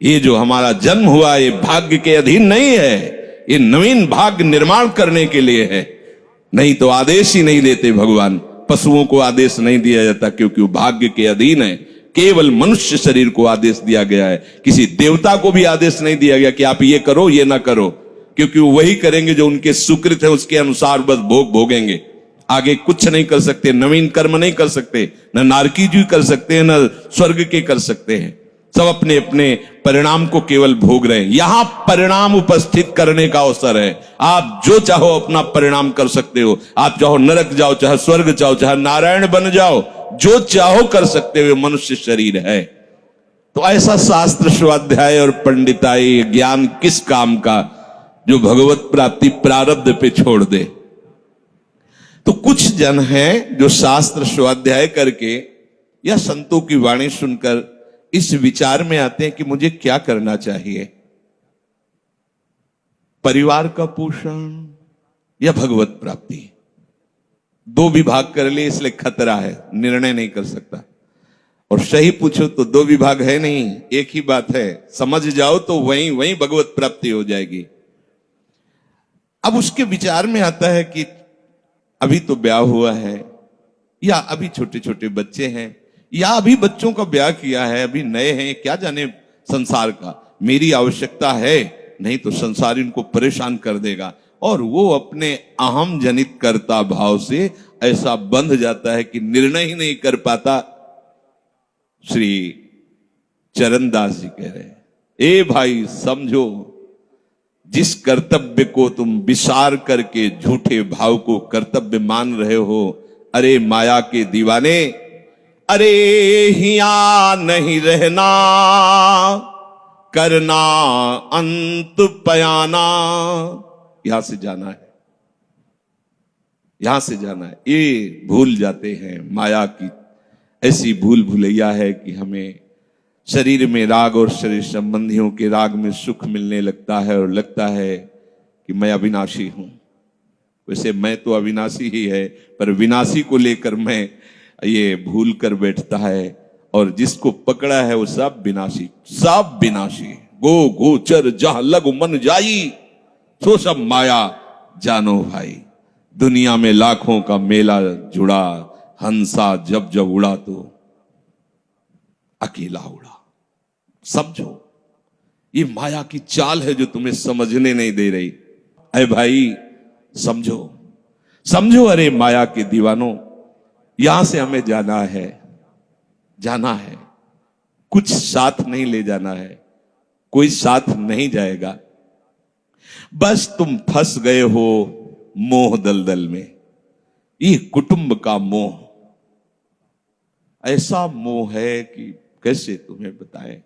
ये जो हमारा जन्म हुआ ये भाग्य के अधीन नहीं है, ये नवीन भाग्य निर्माण करने के लिए है। नहीं तो आदेश ही नहीं देते भगवान। पशुओं को आदेश नहीं दिया जाता क्योंकि वो भाग्य के अधीन है। केवल मनुष्य शरीर को आदेश दिया गया है। किसी देवता को भी आदेश नहीं दिया गया कि आप ये करो ये ना करो, क्योंकि वो वही करेंगे जो उनके सुकृत है, उसके अनुसार बस भोग भोगेंगे। आगे कुछ नहीं कर सकते, नवीन कर्म नहीं कर सकते, न नारकी जी कर सकते हैं, न स्वर्ग के कर सकते हैं। सब अपने अपने परिणाम को केवल भोग रहे हैं। यहां परिणाम उपस्थित करने का अवसर है। आप जो चाहो अपना परिणाम कर सकते हो। आप चाहो नरक जाओ, चाहे स्वर्ग जाओ, चाहे नारायण बन जाओ, जो चाहो कर सकते हो। मनुष्य शरीर है तो ऐसा शास्त्र स्वाध्याय और पंडिताई ज्ञान किस काम का, जो भगवत प्राप्ति प्रारब्ध पे छोड़ दे। तो कुछ जन हैं जो शास्त्र स्वाध्याय करके या संतों की वाणी सुनकर इस विचार में आते हैं कि मुझे क्या करना चाहिए, परिवार का पोषण या भगवत प्राप्ति। दो विभाग कर लिए इसलिए खतरा है, निर्णय नहीं कर सकता। और सही पूछो तो दो विभाग है नहीं, एक ही बात है। समझ जाओ तो वहीं वहीं भगवत प्राप्ति हो जाएगी। अब उसके विचार में आता है कि अभी तो ब्याह हुआ है, या अभी छोटे छोटे बच्चे हैं, या अभी बच्चों का ब्याह किया है, अभी नए हैं, क्या जाने संसार का। मेरी आवश्यकता है, नहीं तो संसार इनको परेशान कर देगा। और वो अपने अहम जनित कर्ता भाव से ऐसा बंध जाता है कि निर्णय ही नहीं कर पाता। श्री चरणदास जी कह रहे हैं, ए भाई समझो, जिस कर्तव्य को तुम विसार करके झूठे भाव को कर्तव्य मान रहे हो, अरे माया के दीवाने, अरे हिया नहीं रहना, करना अंत पयाना। यहां से जाना है, यहां से जाना है। ये भूल जाते हैं। माया की ऐसी भूल भुलैया है कि हमें शरीर में राग और शरीर संबंधियों के राग में सुख मिलने लगता है और लगता है कि मैं अविनाशी हूं। वैसे मैं तो अविनाशी ही है, पर विनाशी को लेकर मैं ये भूल कर बैठता है। और जिसको पकड़ा है वो सब विनाशी, सब विनाशी। गो गोचर जहां लग मन जाई, सो सब माया जानो भाई। दुनिया में लाखों का मेला जुड़ा, हंसा जब जब उड़ा तो अकेला उड़ा। समझो, ये माया की चाल है जो तुम्हें समझने नहीं दे रही। अरे भाई समझो, समझो, अरे माया के दीवानों, यहां से हमें जाना है, जाना है। कुछ साथ नहीं ले जाना है, कोई साथ नहीं जाएगा। बस तुम फंस गए हो मोह दलदल में। ये कुटुंब का मोह ऐसा मोह है कि कैसे तुम्हें बताएं।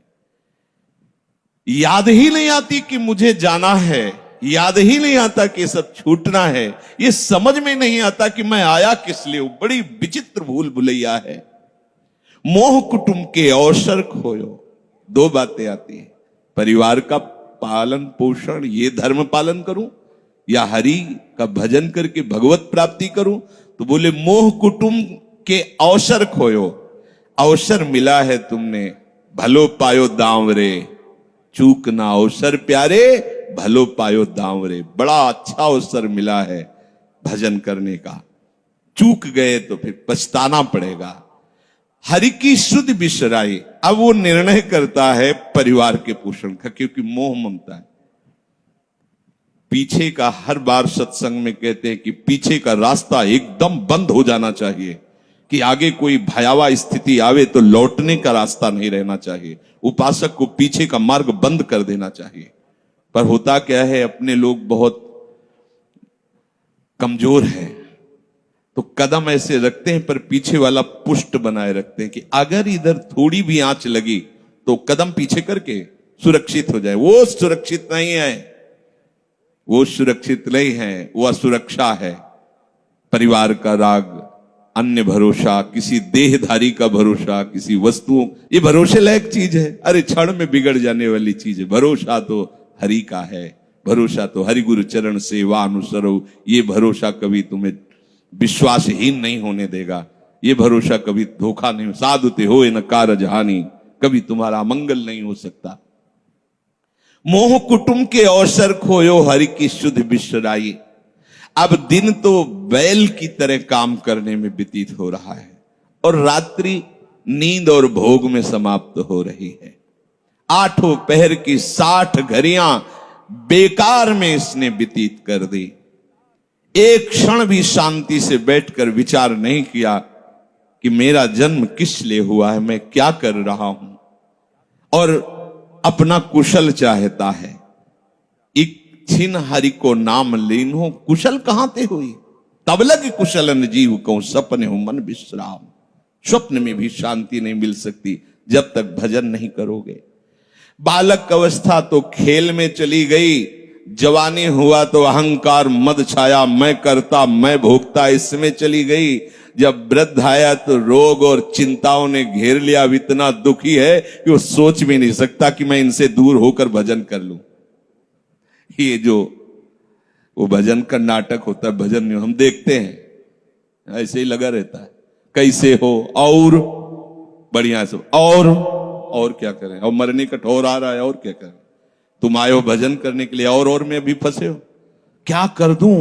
याद ही नहीं आती कि मुझे जाना है, याद ही नहीं आता कि सब छूटना है। ये समझ में नहीं आता कि मैं आया किस लिए। बड़ी विचित्र भूल भुलैया है। मोह कुटुंब के अवसर खोयो। दो बातें आती हैं, परिवार का पालन पोषण, ये धर्म पालन करूं, या हरि का भजन करके भगवत प्राप्ति करूं। तो बोले मोह कुटुंब के अवसर खोयो। अवसर मिला है तुमने, भलो पायो दांव रे, चूक ना अवसर प्यारे, भलो पायो दांव रे। बड़ा अच्छा अवसर मिला है भजन करने का, चूक गए तो फिर पछताना पड़ेगा। हरि की शुद्ध बिसराई। अब वो निर्णय करता है परिवार के पोषण का, क्योंकि मोह ममता है। पीछे का हर बार सत्संग में कहते हैं कि पीछे का रास्ता एकदम बंद हो जाना चाहिए, कि आगे कोई भयावह स्थिति आवे तो लौटने का रास्ता नहीं रहना चाहिए। उपासक को पीछे का मार्ग बंद कर देना चाहिए। पर होता क्या है, अपने लोग बहुत कमजोर हैं, तो कदम ऐसे रखते हैं पर पीछे वाला पुष्ट बनाए रखते हैं कि अगर इधर थोड़ी भी आंच लगी तो कदम पीछे करके सुरक्षित हो जाए। वो सुरक्षित नहीं है, वो सुरक्षित नहीं है, वो असुरक्षा है। परिवार का राग, अन्य भरोसा, किसी देहधारी का भरोसा, किसी वस्तुओं, ये भरोसे लायक चीज है। अरे क्षण में बिगड़ जाने वाली चीज है। भरोसा तो हरि का है, भरोसा तो हरि गुरु चरण सेवा अनुसरो। ये भरोसा कभी तुम्हें विश्वासहीन नहीं होने देगा। ये भरोसा कभी धोखा नहीं। साधुते हो न कारज हानि, कभी तुम्हारा मंगल नहीं हो सकता। मोह कुटुंब के अवसर खोयो हरि की शुद्ध बिसराई। अब दिन तो बैल की तरह काम करने में व्यतीत हो रहा है और रात्रि नींद और भोग में समाप्त हो रही है। आठों पहर की 60 घड़ियां बेकार में इसने व्यतीत कर दी। एक क्षण भी शांति से बैठकर विचार नहीं किया कि मेरा जन्म किस लिए हुआ है, मैं क्या कर रहा हूं, और अपना कुशल चाहता है। इच्छिन हरि को नाम लीन्हो, कुशल कहां ते हुई, तब लग कुशलन जीव को सपने हो मन विश्राम। स्वप्न में भी शांति नहीं मिल सकती जब तक भजन नहीं करोगे। बालक अवस्था तो खेल में चली गई, जवानी हुआ तो अहंकार मद छाया, मैं करता मैं भोगता इसमें चली गई। जब वृद्ध आया तो रोग और चिंताओं ने घेर लिया। अब इतना दुखी है कि वो सोच भी नहीं सकता कि मैं इनसे दूर होकर भजन कर लूं। ये जो वो भजन का नाटक होता है, भजन में हम देखते हैं ऐसे ही लगा रहता है, कैसे हो और बढ़िया से, और क्या करें, और मरने का ठौर आ रहा है, और क्या करें, तुम आए हो भजन करने के लिए और में भी फंसे हो, क्या कर दूं,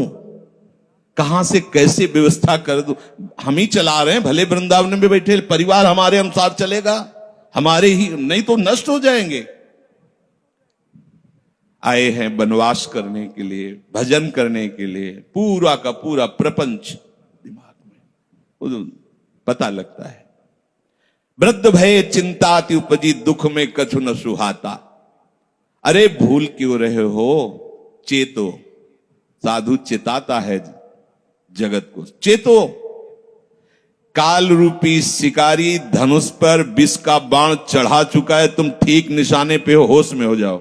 कहां से कैसे व्यवस्था कर दूं। हम ही चला रहे हैं, भले वृंदावन में बैठे परिवार हमारे अनुसार चलेगा, हमारे ही, नहीं तो नष्ट हो जाएंगे। आए हैं वनवास करने के लिए, भजन करने के लिए, पूरा का पूरा प्रपंच दिमाग में पता लगता है। वृद्ध भय चिंताति उपजी, दुख में कछु न सुहाता। अरे भूल क्यों रहे हो, चेतो। साधु चेताता है जगत को, चेतो। काल रूपी शिकारी धनुष पर विष का बाण चढ़ा चुका है, तुम ठीक निशाने पे हो, होश में हो जाओ।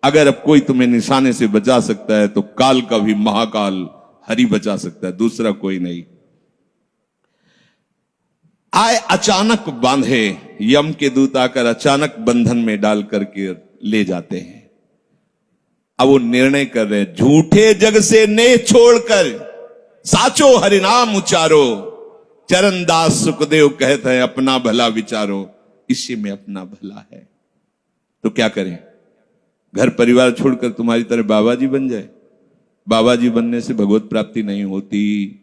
अगर अब कोई तुम्हें निशाने से बचा सकता है तो काल का भी महाकाल हरि बचा सकता है, दूसरा कोई नहीं। आए अचानक बांधे, यम के दूत आकर अचानक बंधन में डाल करके ले जाते हैं। अब वो निर्णय कर रहे हैं, झूठे जग से नेह छोड़कर साचो हरिनाम उचारो। चरणदास सुखदेव कहते हैं अपना भला विचारो, इसी में अपना भला है। तो क्या करें, घर परिवार छोड़कर तुम्हारी तरह बाबा जी बन जाए? बाबा जी बनने से भगवत प्राप्ति नहीं होती।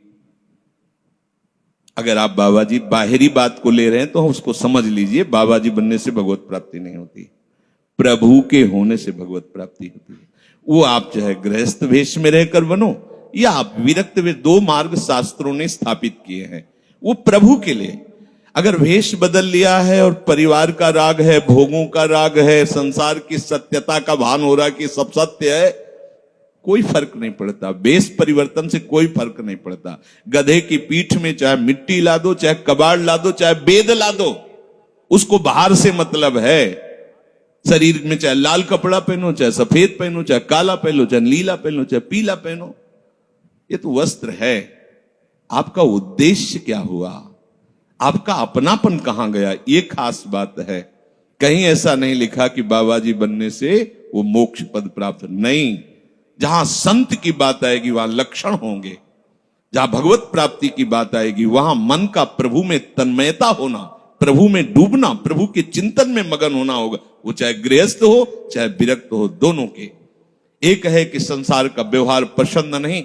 अगर आप बाबा जी बाहरी बात को ले रहे हैं तो उसको समझ लीजिए, बाबा जी बनने से भगवत प्राप्ति नहीं होती, प्रभु के होने से भगवत प्राप्ति होती है। वो आप चाहे गृहस्थ वेश में रहकर बनो या आप विरक्त वेश, 2 मार्ग शास्त्रों ने स्थापित किए हैं, वो प्रभु के लिए। अगर वेश बदल लिया है और परिवार का राग है, भोगों का राग है, संसार की सत्यता का भान हो रहा है कि सब सत्य है, कोई फर्क नहीं पड़ता। वेश परिवर्तन से कोई फर्क नहीं पड़ता। गधे की पीठ में चाहे मिट्टी ला दो, चाहे कबाड़ ला दो, चाहे बेद ला दो, उसको बाहर से मतलब है। शरीर में चाहे लाल कपड़ा पहनो, चाहे सफेद पहनो, चाहे काला पहनो, चाहे नीला पहनो, चाहे पीला पहनो, ये तो वस्त्र है। आपका उद्देश्य क्या हुआ, आपका अपनापन कहां गया, ये खास बात है। कहीं ऐसा नहीं लिखा कि बाबा जी बनने से वो मोक्ष पद प्राप्त, नहीं। जहां संत की बात आएगी वहां लक्षण होंगे, जहां भगवत प्राप्ति की बात आएगी वहां मन का प्रभु में तन्मयता होना, प्रभु में डूबना, प्रभु के चिंतन में मगन होना होगा। वो चाहे गृहस्थ हो चाहे विरक्त हो, दोनों के। एक है कि संसार का व्यवहार पसंद नहीं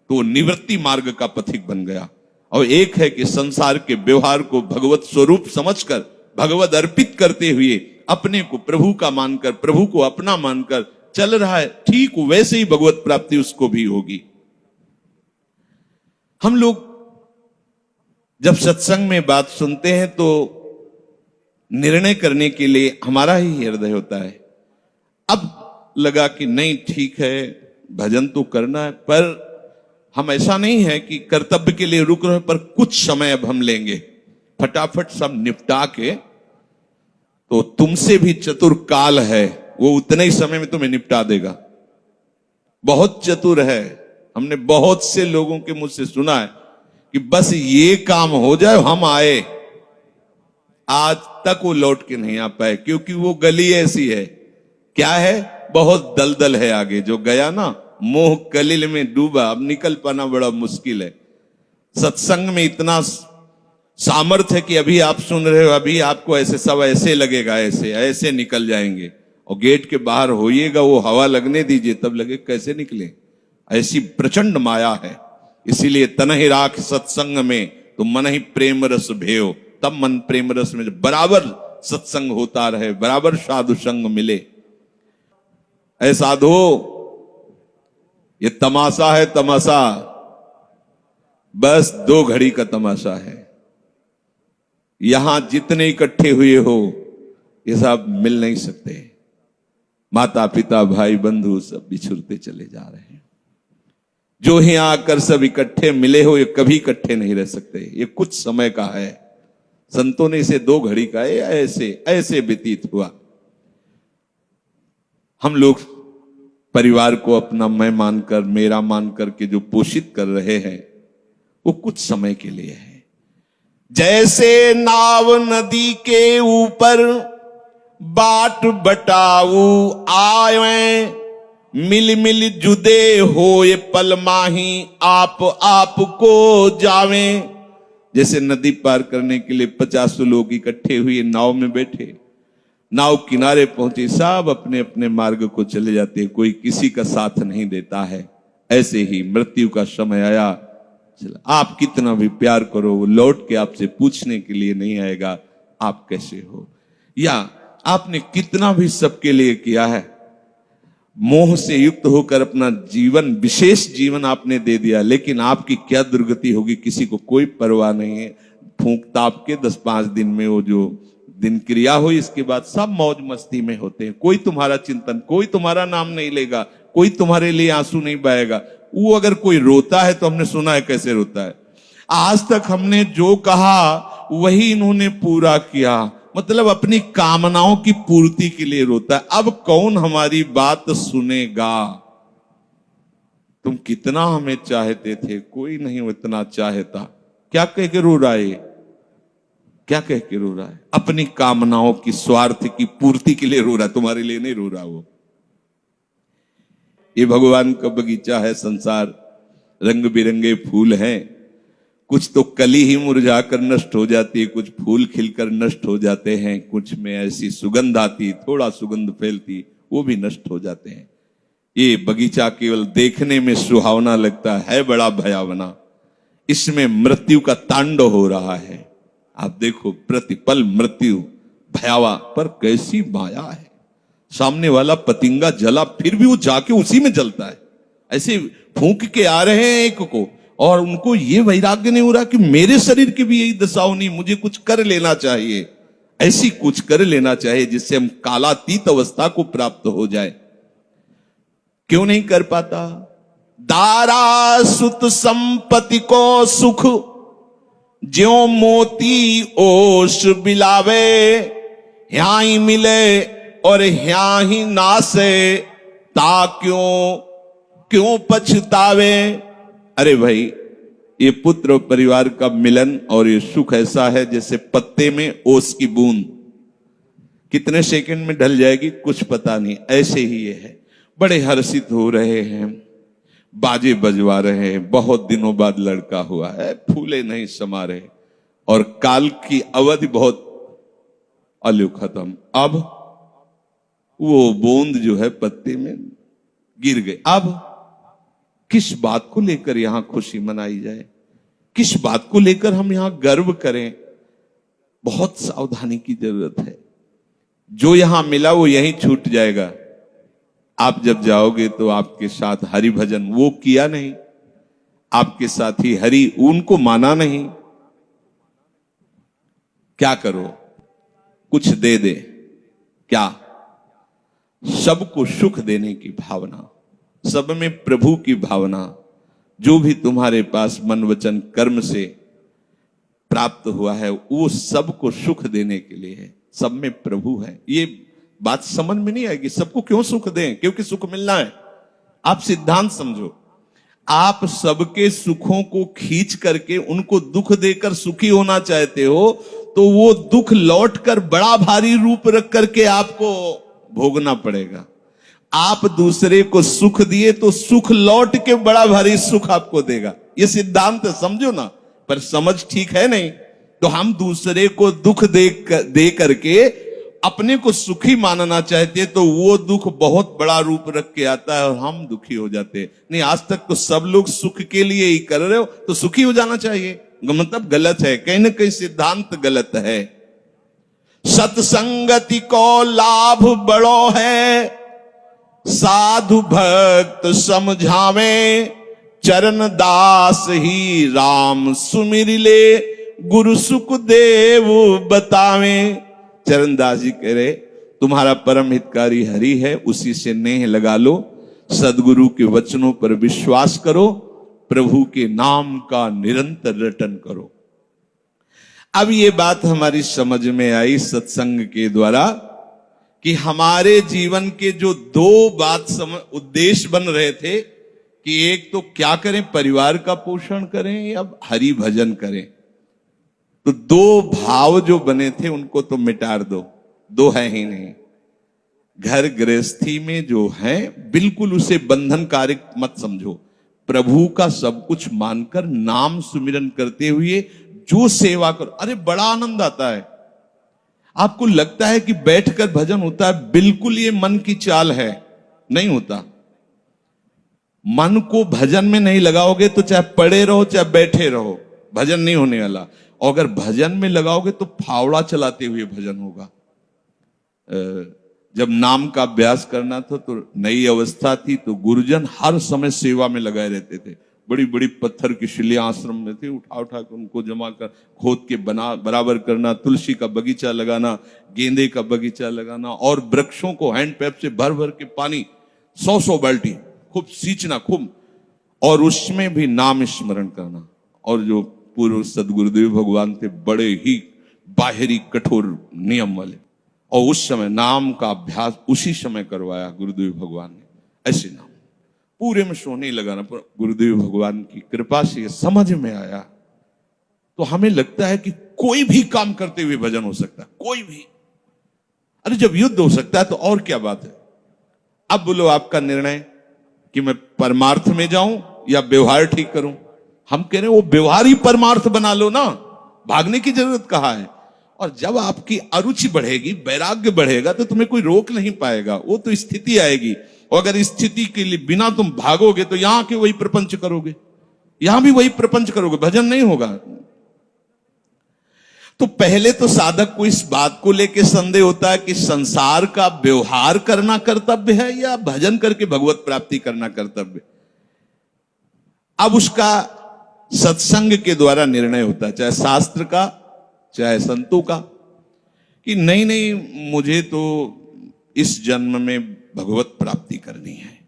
तो वो निवृत्ति मार्ग का पथिक बन गया, और एक है कि संसार के व्यवहार को भगवत स्वरूप समझकर, भगवत अर्पित करते हुए अपने को प्रभु का मानकर, प्रभु को अपना मानकर चल रहा है, ठीक वैसे ही भगवत प्राप्ति उसको भी होगी। हम लोग जब सत्संग में बात सुनते हैं तो निर्णय करने के लिए हमारा ही हृदय होता है। अब लगा कि नहीं ठीक है, भजन तो करना है, पर हम ऐसा नहीं है कि कर्तव्य के लिए रुक रहे, पर कुछ समय अब हम लेंगे, फटाफट सब निपटा के। तो तुमसे भी चतुर काल है, वो उतने ही समय में तुम्हें निपटा देगा। बहुत चतुर है। हमने बहुत से लोगों के मुझ से सुना है कि बस ये काम हो जाए हम आए, आज तक वो लौट के नहीं आ पाए, क्योंकि वो गली ऐसी है, क्या है, बहुत दलदल है आगे। जो गया ना मोह कलिल में डूबा, अब निकल पाना बड़ा मुश्किल है। सत्संग में इतना सामर्थ्य है कि अभी आप सुन रहे हो, अभी आपको ऐसे सब ऐसे लगेगा, ऐसे ऐसे निकल जाएंगे, और गेट के बाहर होइएगा, वो हवा लगने दीजिए, तब लगे कैसे निकले। ऐसी प्रचंड माया है। इसीलिए तन ही राख सत्संग में तो मन ही प्रेम रस भेयो, तब मन प्रेम रस में बराबर सत्संग होता रहे, बराबर साधु संग मिले। ऐ साधो, ये तमाशा है, तमाशा बस 2 घड़ी का तमाशा है। यहां जितने इकट्ठे हुए हो ये सब मिल नहीं सकते। माता पिता भाई बंधु सब बिछुड़ते चले जा रहे हैं। जो ही आकर सब इकट्ठे मिले हो, ये कभी इकट्ठे नहीं रह सकते। ये कुछ समय का है। संतों ने इसे 2 घड़ी का है, ऐसे ऐसे व्यतीत हुआ। हम लोग परिवार को अपना मैं मानकर, मेरा मानकर के जो पोषित कर रहे हैं, वो कुछ समय के लिए है। जैसे नाव नदी के ऊपर बाट बटाऊ आए, मिल मिल जुदे होए पल माही आप को जावे। जैसे नदी पार करने के लिए 50 लोग इकट्ठे हुए नाव में बैठे, नाव किनारे पहुंची, सब अपने अपने मार्ग को चले जाते हैं, कोई किसी का साथ नहीं देता है। ऐसे ही मृत्यु का समय आया, आप कितना भी प्यार करो, वो लौट के आपसे पूछने के लिए नहीं आएगा आप कैसे हो। या आपने कितना भी सबके लिए किया है, मोह से युक्त होकर अपना जीवन, विशेष जीवन आपने दे दिया, लेकिन आपकी क्या दुर्गति होगी किसी को कोई परवाह नहीं है। फूंक ताप के 10-5 दिन में वो जो दिन क्रिया हुई, इसके बाद सब मौज मस्ती में होते हैं। कोई तुम्हारा चिंतन, कोई तुम्हारा नाम नहीं लेगा, कोई तुम्हारे लिए आंसू नहीं बहाएगा। वो अगर कोई रोता है तो हमने सुना है कैसे रोता है। आज तक हमने जो कहा वही इन्होंने पूरा किया, मतलब अपनी कामनाओं की पूर्ति के लिए रोता है। अब कौन हमारी बात सुनेगा। तुम कितना हमें चाहते थे, कोई नहीं उतना चाहता। क्या कह के रो रहा है, क्या कह के रो रहा है? अपनी कामनाओं की, स्वार्थ की पूर्ति के लिए रो रहा है, तुम्हारे लिए नहीं रो रहा वो। ये भगवान का बगीचा है संसार, रंग बिरंगे फूल हैं। कुछ तो कली ही मुरझाकर नष्ट हो जाती है, कुछ फूल खिलकर नष्ट हो जाते हैं, कुछ में ऐसी सुगंध आती, थोड़ा सुगंध फैलती, वो भी नष्ट हो जाते हैं। ये बगीचा केवल देखने में सुहावना लगता है बड़ा भयावना। इसमें मृत्यु का तांडव हो रहा है। आप देखो, प्रतिपल मृत्यु भयावा, पर कैसी माया है। सामने वाला पतिंगा जला, फिर भी वो जाके उसी में जलता है। ऐसे फूंक के आ रहे हैं एक को, और उनको ये वैराग्य नहीं हो रहा कि मेरे शरीर की भी यही दशा होनी, मुझे कुछ कर लेना चाहिए। ऐसी कुछ कर लेना चाहिए जिससे हम कालातीत अवस्था को प्राप्त हो जाए। क्यों नहीं कर पाता? दारा सुत संपत्ति को सुख, ज्यों मोती ओस बिलावे, ह्या ही मिले और ह्या ही नासे, ता क्यों पछतावे। अरे भाई, ये पुत्र और परिवार का मिलन और ये सुख ऐसा है जैसे पत्ते में ओस की बूंद, कितने सेकंड में ढल जाएगी कुछ पता नहीं। ऐसे ही ये है। बड़े हर्षित हो रहे हैं, बाजे बजवा रहे हैं, बहुत दिनों बाद लड़का हुआ है, फूले नहीं समा रहे, और काल की अवधि बहुत अलु खत्म। अब वो बूंद जो है पत्ते में गिर गई। अब किस बात को लेकर यहां खुशी मनाई जाए, किस बात को लेकर हम यहां गर्व करें? बहुत सावधानी की जरूरत है। जो यहां मिला वो यहीं छूट जाएगा। आप जब जाओगे तो आपके साथ हरि भजन वो किया नहीं, आपके साथ ही हरि उनको माना नहीं। क्या करो? कुछ दे दे, क्या? सबको सुख देने की भावना, सब में प्रभु की भावना, जो भी तुम्हारे पास मन वचन कर्म से प्राप्त हुआ है वो सबको सुख देने के लिए है। सब में प्रभु है। ये बात समझ में नहीं आएगी, सबको क्यों सुख दें? क्योंकि सुख मिलना है। आप सिद्धांत समझो, आप सबके सुखों को खींच करके उनको दुख देकर सुखी होना चाहते हो, तो वो दुख लौटकर बड़ा भारी रूप रख करके आपको भोगना पड़ेगा। आप दूसरे को सुख दिए तो सुख लौट के बड़ा भारी सुख आपको देगा। ये सिद्धांत समझो ना, पर समझ ठीक है नहीं। तो हम दूसरे को दुख दे करके अपने को सुखी मानना चाहते हैं तो वो दुख बहुत बड़ा रूप रख के आता है और हम दुखी हो जाते हैं। नहीं, आज तक तो सब लोग सुख के लिए ही कर रहे हो तो सुखी हो जाना चाहिए, मतलब गलत है, कहीं ना कहीं सिद्धांत गलत है। सत्संगति को लाभ बड़ो है, साधु भक्त समझावे, चरण दास ही राम सुमिर ले, गुरु सुख देव बतावे। चरणदास जी कह रहे तुम्हारा परम हितकारी हरि है, उसी से नेह लगा लो, सदगुरु के वचनों पर विश्वास करो, प्रभु के नाम का निरंतर रटन करो। अब ये बात हमारी समझ में आई सत्संग के द्वारा कि हमारे जीवन के जो दो उद्देश्य बन रहे थे कि एक तो क्या करें, परिवार का पोषण करें या हरि भजन करें, तो दो भाव जो बने थे उनको तो मिटार दो, दो है ही नहीं। घर गृहस्थी में जो है बिल्कुल उसे बंधनकारी मत समझो, प्रभु का सब कुछ मानकर नाम सुमिरन करते हुए जो सेवा करो। अरे बड़ा आनंद आता है, आपको लगता है कि बैठकर भजन होता है, बिल्कुल ये मन की चाल है, नहीं होता। मन को भजन में नहीं लगाओगे तो चाहे पड़े रहो चाहे बैठे रहो, भजन नहीं होने वाला। और अगर भजन में लगाओगे तो फावड़ा चलाते हुए भजन होगा। जब नाम का अभ्यास करना था तो नई अवस्था थी, तो गुरुजन हर समय सेवा में लगाए रहते थे। बड़ी बड़ी पत्थर की शिलियां आश्रम में थी, उठा उठा कर उनको जमा कर खोद के बना बराबर करना, तुलसी का बगीचा लगाना, गेंदे का बगीचा लगाना, और वृक्षों को हैंड पैप से भर भर के पानी 100 बाल्टी खूब सींचना खूब, और उसमें भी नाम स्मरण करना। और जो पूर्व सदगुरुदेव भगवान थे बड़े ही बाहरी कठोर नियम वाले, और उस समय नाम का अभ्यास उसी समय करवाया गुरुदेव भगवान ने। ऐसे नाम पूरे में सोने लगाना, पर गुरुदेव भगवान की कृपा से ये समझ में आया। तो हमें लगता है कि कोई भी काम करते हुए भजन हो सकता है, कोई भी। अरे जब युद्ध हो सकता है तो और क्या बात है। अब बोलो आपका निर्णय कि मैं परमार्थ में जाऊं या व्यवहार ठीक करूं। हम कह रहे हैं वो व्यवहार ही परमार्थ बना लो ना, भागने की जरूरत कहां है। और जब आपकी अरुचि बढ़ेगी, वैराग्य बढ़ेगा, तो तुम्हें कोई रोक नहीं पाएगा, वो तो स्थिति आएगी। और अगर स्थिति के लिए बिना तुम भागोगे तो यहां के वही प्रपंच करोगे, यहां भी वही प्रपंच करोगे, भजन नहीं होगा। तो पहले तो साधक को इस बात को लेकर संदेह होता है कि संसार का व्यवहार करना कर्तव्य है या भजन करके भगवत प्राप्ति करना कर्तव्य। अब उसका सत्संग के द्वारा निर्णय होता है, चाहे शास्त्र का चाहे संतों का, कि नहीं नहीं मुझे तो इस जन्म में भगवत प्राप्ति करनी है।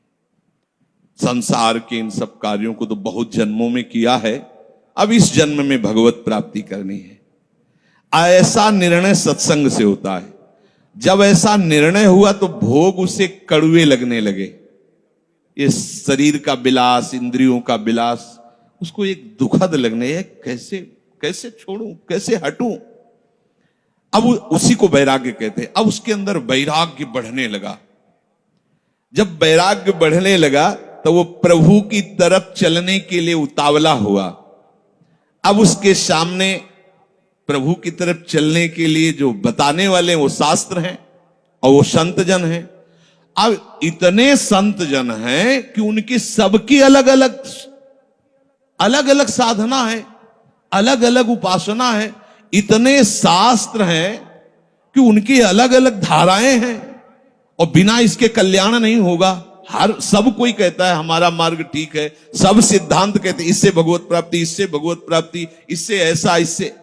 संसार के इन सब कार्यों को तो बहुत जन्मों में किया है, अब इस जन्म में भगवत प्राप्ति करनी है। ऐसा निर्णय सत्संग से होता है। जब ऐसा निर्णय हुआ तो भोग उसे कड़वे लगने लगे। ये शरीर का विलास, इंद्रियों का विलास उसको एक दुखद लगने है, कैसे कैसे छोड़ूं, कैसे हटूं। अब उसी को वैराग्य कहते हैं। अब उसके अंदर वैराग्य बढ़ने लगा। जब वैराग्य बढ़ने लगा तो वो प्रभु की तरफ चलने के लिए उतावला हुआ। अब उसके सामने प्रभु की तरफ चलने के लिए जो बताने वाले वो शास्त्र हैं और वो संत जन हैं। अब इतने संत जन हैं कि उनकी सबकी अलग अलग साधना है, अलग अलग उपासना है। इतने शास्त्र हैं कि उनकी अलग अलग धाराएं हैं, और बिना इसके कल्याण नहीं होगा। सब कोई कहता है हमारा मार्ग ठीक है, सब सिद्धांत कहते हैं इससे भगवत प्राप्ति, इससे भगवत प्राप्ति, इससे ऐसा, इससे।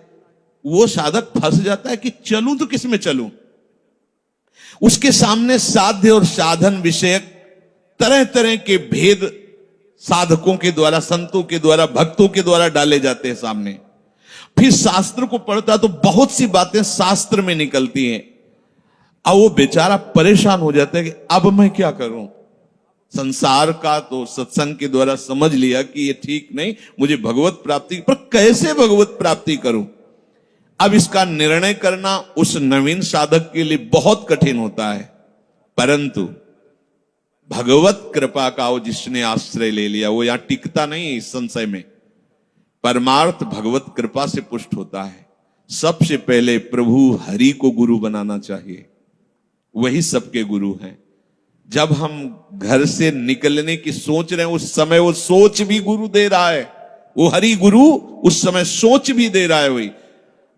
वो साधक फंस जाता है कि चलूं तो किस में चलूं। उसके सामने साध्य और साधन विषयक तरह तरह के भेद साधकों के द्वारा, संतों के द्वारा, भक्तों के द्वारा डाले जाते हैं सामने। फिर शास्त्र को पढ़ता तो बहुत सी बातें शास्त्र में निकलती हैं। अब वो बेचारा परेशान हो जाता है कि अब मैं क्या करूं। संसार का तो सत्संग के द्वारा समझ लिया कि ये ठीक नहीं, मुझे भगवत प्राप्ति, पर कैसे भगवत प्राप्ति करूं। अब इसका निर्णय करना उस नवीन साधक के लिए बहुत कठिन होता है। परंतु भगवत कृपा का वो जिसने आश्रय ले लिया वो यहां टिकता नहीं है इस संशय में। परमार्थ भगवत कृपा से पुष्ट होता है। सबसे पहले प्रभु हरि को गुरु बनाना चाहिए। वही सबके गुरु हैं। जब हम घर से निकलने की सोच रहे हैं उस समय वो सोच भी गुरु दे रहा है, वो हरि गुरु उस समय सोच भी दे रहा है वही।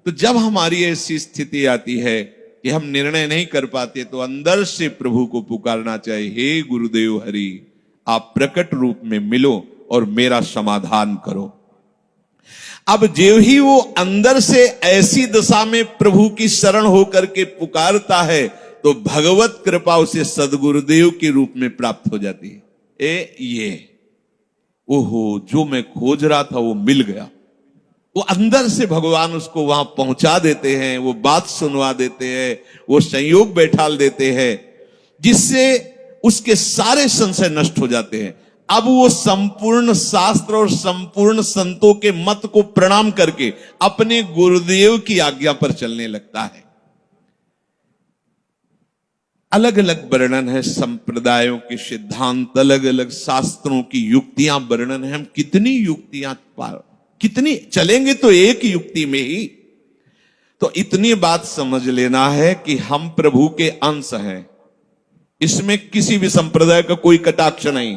तो जब हमारी ऐसी स्थिति आती है कि हम निर्णय नहीं कर पाते तो अंदर से प्रभु को पुकारना चाहिए, हे गुरुदेव हरि, आप प्रकट रूप में मिलो और मेरा समाधान करो। अब जो ही वो अंदर से ऐसी दशा में प्रभु की शरण होकर के पुकारता है तो भगवत कृपा उसे सदगुरुदेव के रूप में प्राप्त हो जाती है। ये ओहो, जो मैं खोज रहा था वो मिल गया। वो अंदर से भगवान उसको वहां पहुंचा देते हैं, वो बात सुनवा देते हैं, वो संयोग बैठाल देते हैं, जिससे उसके सारे संशय नष्ट हो जाते हैं। अब वो संपूर्ण शास्त्र और संपूर्ण संतों के मत को प्रणाम करके अपने गुरुदेव की आज्ञा पर चलने लगता है। अलग अलग वर्णन है संप्रदायों के सिद्धांत, अलग अलग शास्त्रों की युक्तियां वर्णन है। हम कितनी युक्तियां कितनी चलेंगे तो एक युक्ति में ही। तो इतनी बात समझ लेना है कि हम प्रभु के अंश हैं, इसमें किसी भी संप्रदाय का कोई कटाक्ष नहीं।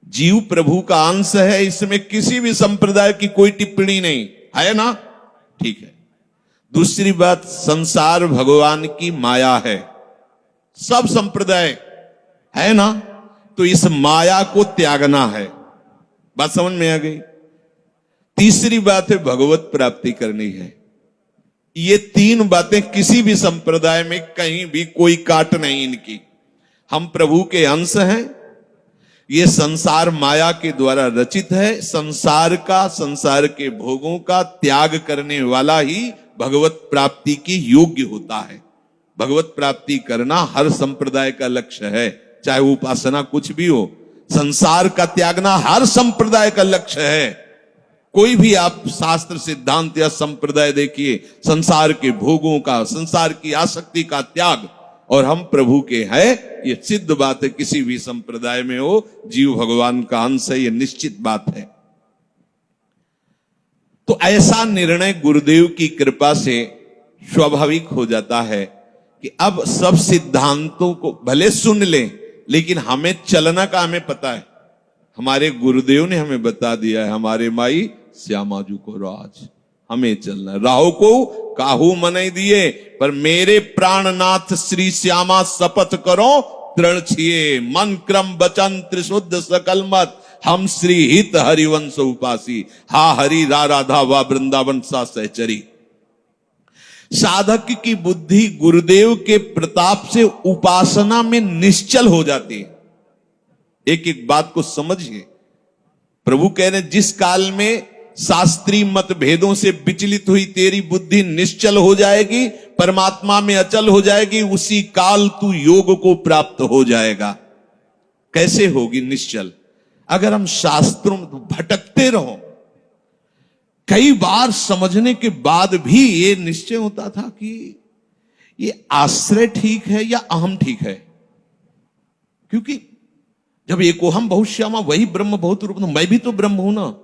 जीव प्रभु का अंश है, इसमें किसी भी संप्रदाय की कोई टिप्पणी नहीं है ना, ठीक है। दूसरी बात, संसार भगवान की माया है, सब संप्रदाय है ना, तो इस माया को त्यागना है। बात समझ में आ गई। तीसरी बात है भगवत प्राप्ति करनी है। ये तीन बातें किसी भी संप्रदाय में कहीं भी कोई काट नहीं इनकी। हम प्रभु के अंश हैं, ये संसार माया के द्वारा रचित है। संसार का, संसार के भोगों का त्याग करने वाला ही भगवत प्राप्ति की योग्य होता है। भगवत प्राप्ति करना हर संप्रदाय का लक्ष्य है, चाहे उपासना कुछ भी हो। संसार का त्यागना हर संप्रदाय का लक्ष्य है। कोई भी आप शास्त्र सिद्धांत या संप्रदाय देखिए, संसार के भोगों का, संसार की आसक्ति का त्याग, और हम प्रभु के हैं, ये सिद्ध बात है। किसी भी संप्रदाय में हो, जीव भगवान का अंश है, ये निश्चित बात है। तो ऐसा निर्णय गुरुदेव की कृपा से स्वाभाविक हो जाता है कि अब सब सिद्धांतों को भले सुन लें, लेकिन हमें चलना का हमें पता है। हमारे गुरुदेव ने हमें बता दिया है, हमारे माई श्यामाजू को राज, हमें चलना है। राहो को काहू मनई दिए, पर मेरे प्राणनाथ श्री श्यामा शपथ करो तृण छिए, मन क्रम वचन त्रिशुद्ध सकल मत, हम श्री हित हरिवंश उपासी, हा हरि रा राधा वा वृंदावन सा सहचरी। साधक की बुद्धि गुरुदेव के प्रताप से उपासना में निश्चल हो जाती है। एक एक बात को समझिए। प्रभु कह रहे, जिस काल में शास्त्रीय मतभेदों से विचलित हुई तेरी बुद्धि निश्चल हो जाएगी, परमात्मा में अचल हो जाएगी, उसी काल तू योग को प्राप्त हो जाएगा। कैसे होगी निश्चल? अगर हम शास्त्रों में भटकते रहो, कई बार समझने के बाद भी ये निश्चय होता था कि ये आश्रय ठीक है या अहम ठीक है। क्योंकि जब एको हम बहुत श्यामा वही ब्रह्म बहुत रूप, मैं भी तो ब्रह्म हूं ना।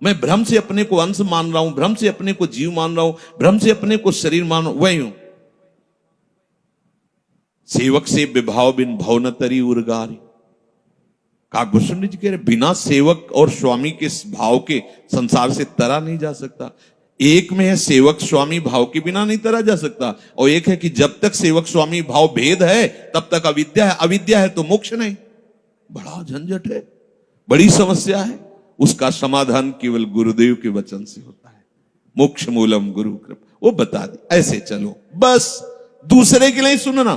मैं भ्रम से अपने को अंश मान रहा हूं, भ्रम से अपने को जीव मान रहा हूं, भ्रम से अपने को शरीर मान रहा हूं, वही हूं। सेवक से विभाव बिन भव न तरी उर्गारी। काकभूषण जी कह रहे, बिना सेवक और स्वामी के भाव के संसार से तरा नहीं जा सकता। एक में है सेवक स्वामी भाव के बिना नहीं तरा जा सकता, और एक है कि जब तक सेवक स्वामी भाव भेद है तब तक अविद्या है, अविद्या है तो मोक्ष नहीं। बड़ा झंझट है, बड़ी समस्या है। उसका समाधान केवल गुरुदेव के वचन से होता है। मोक्ष मूलम गुरु कृपा, वो बता दी, ऐसे चलो बस। दूसरे के लिए सुनना,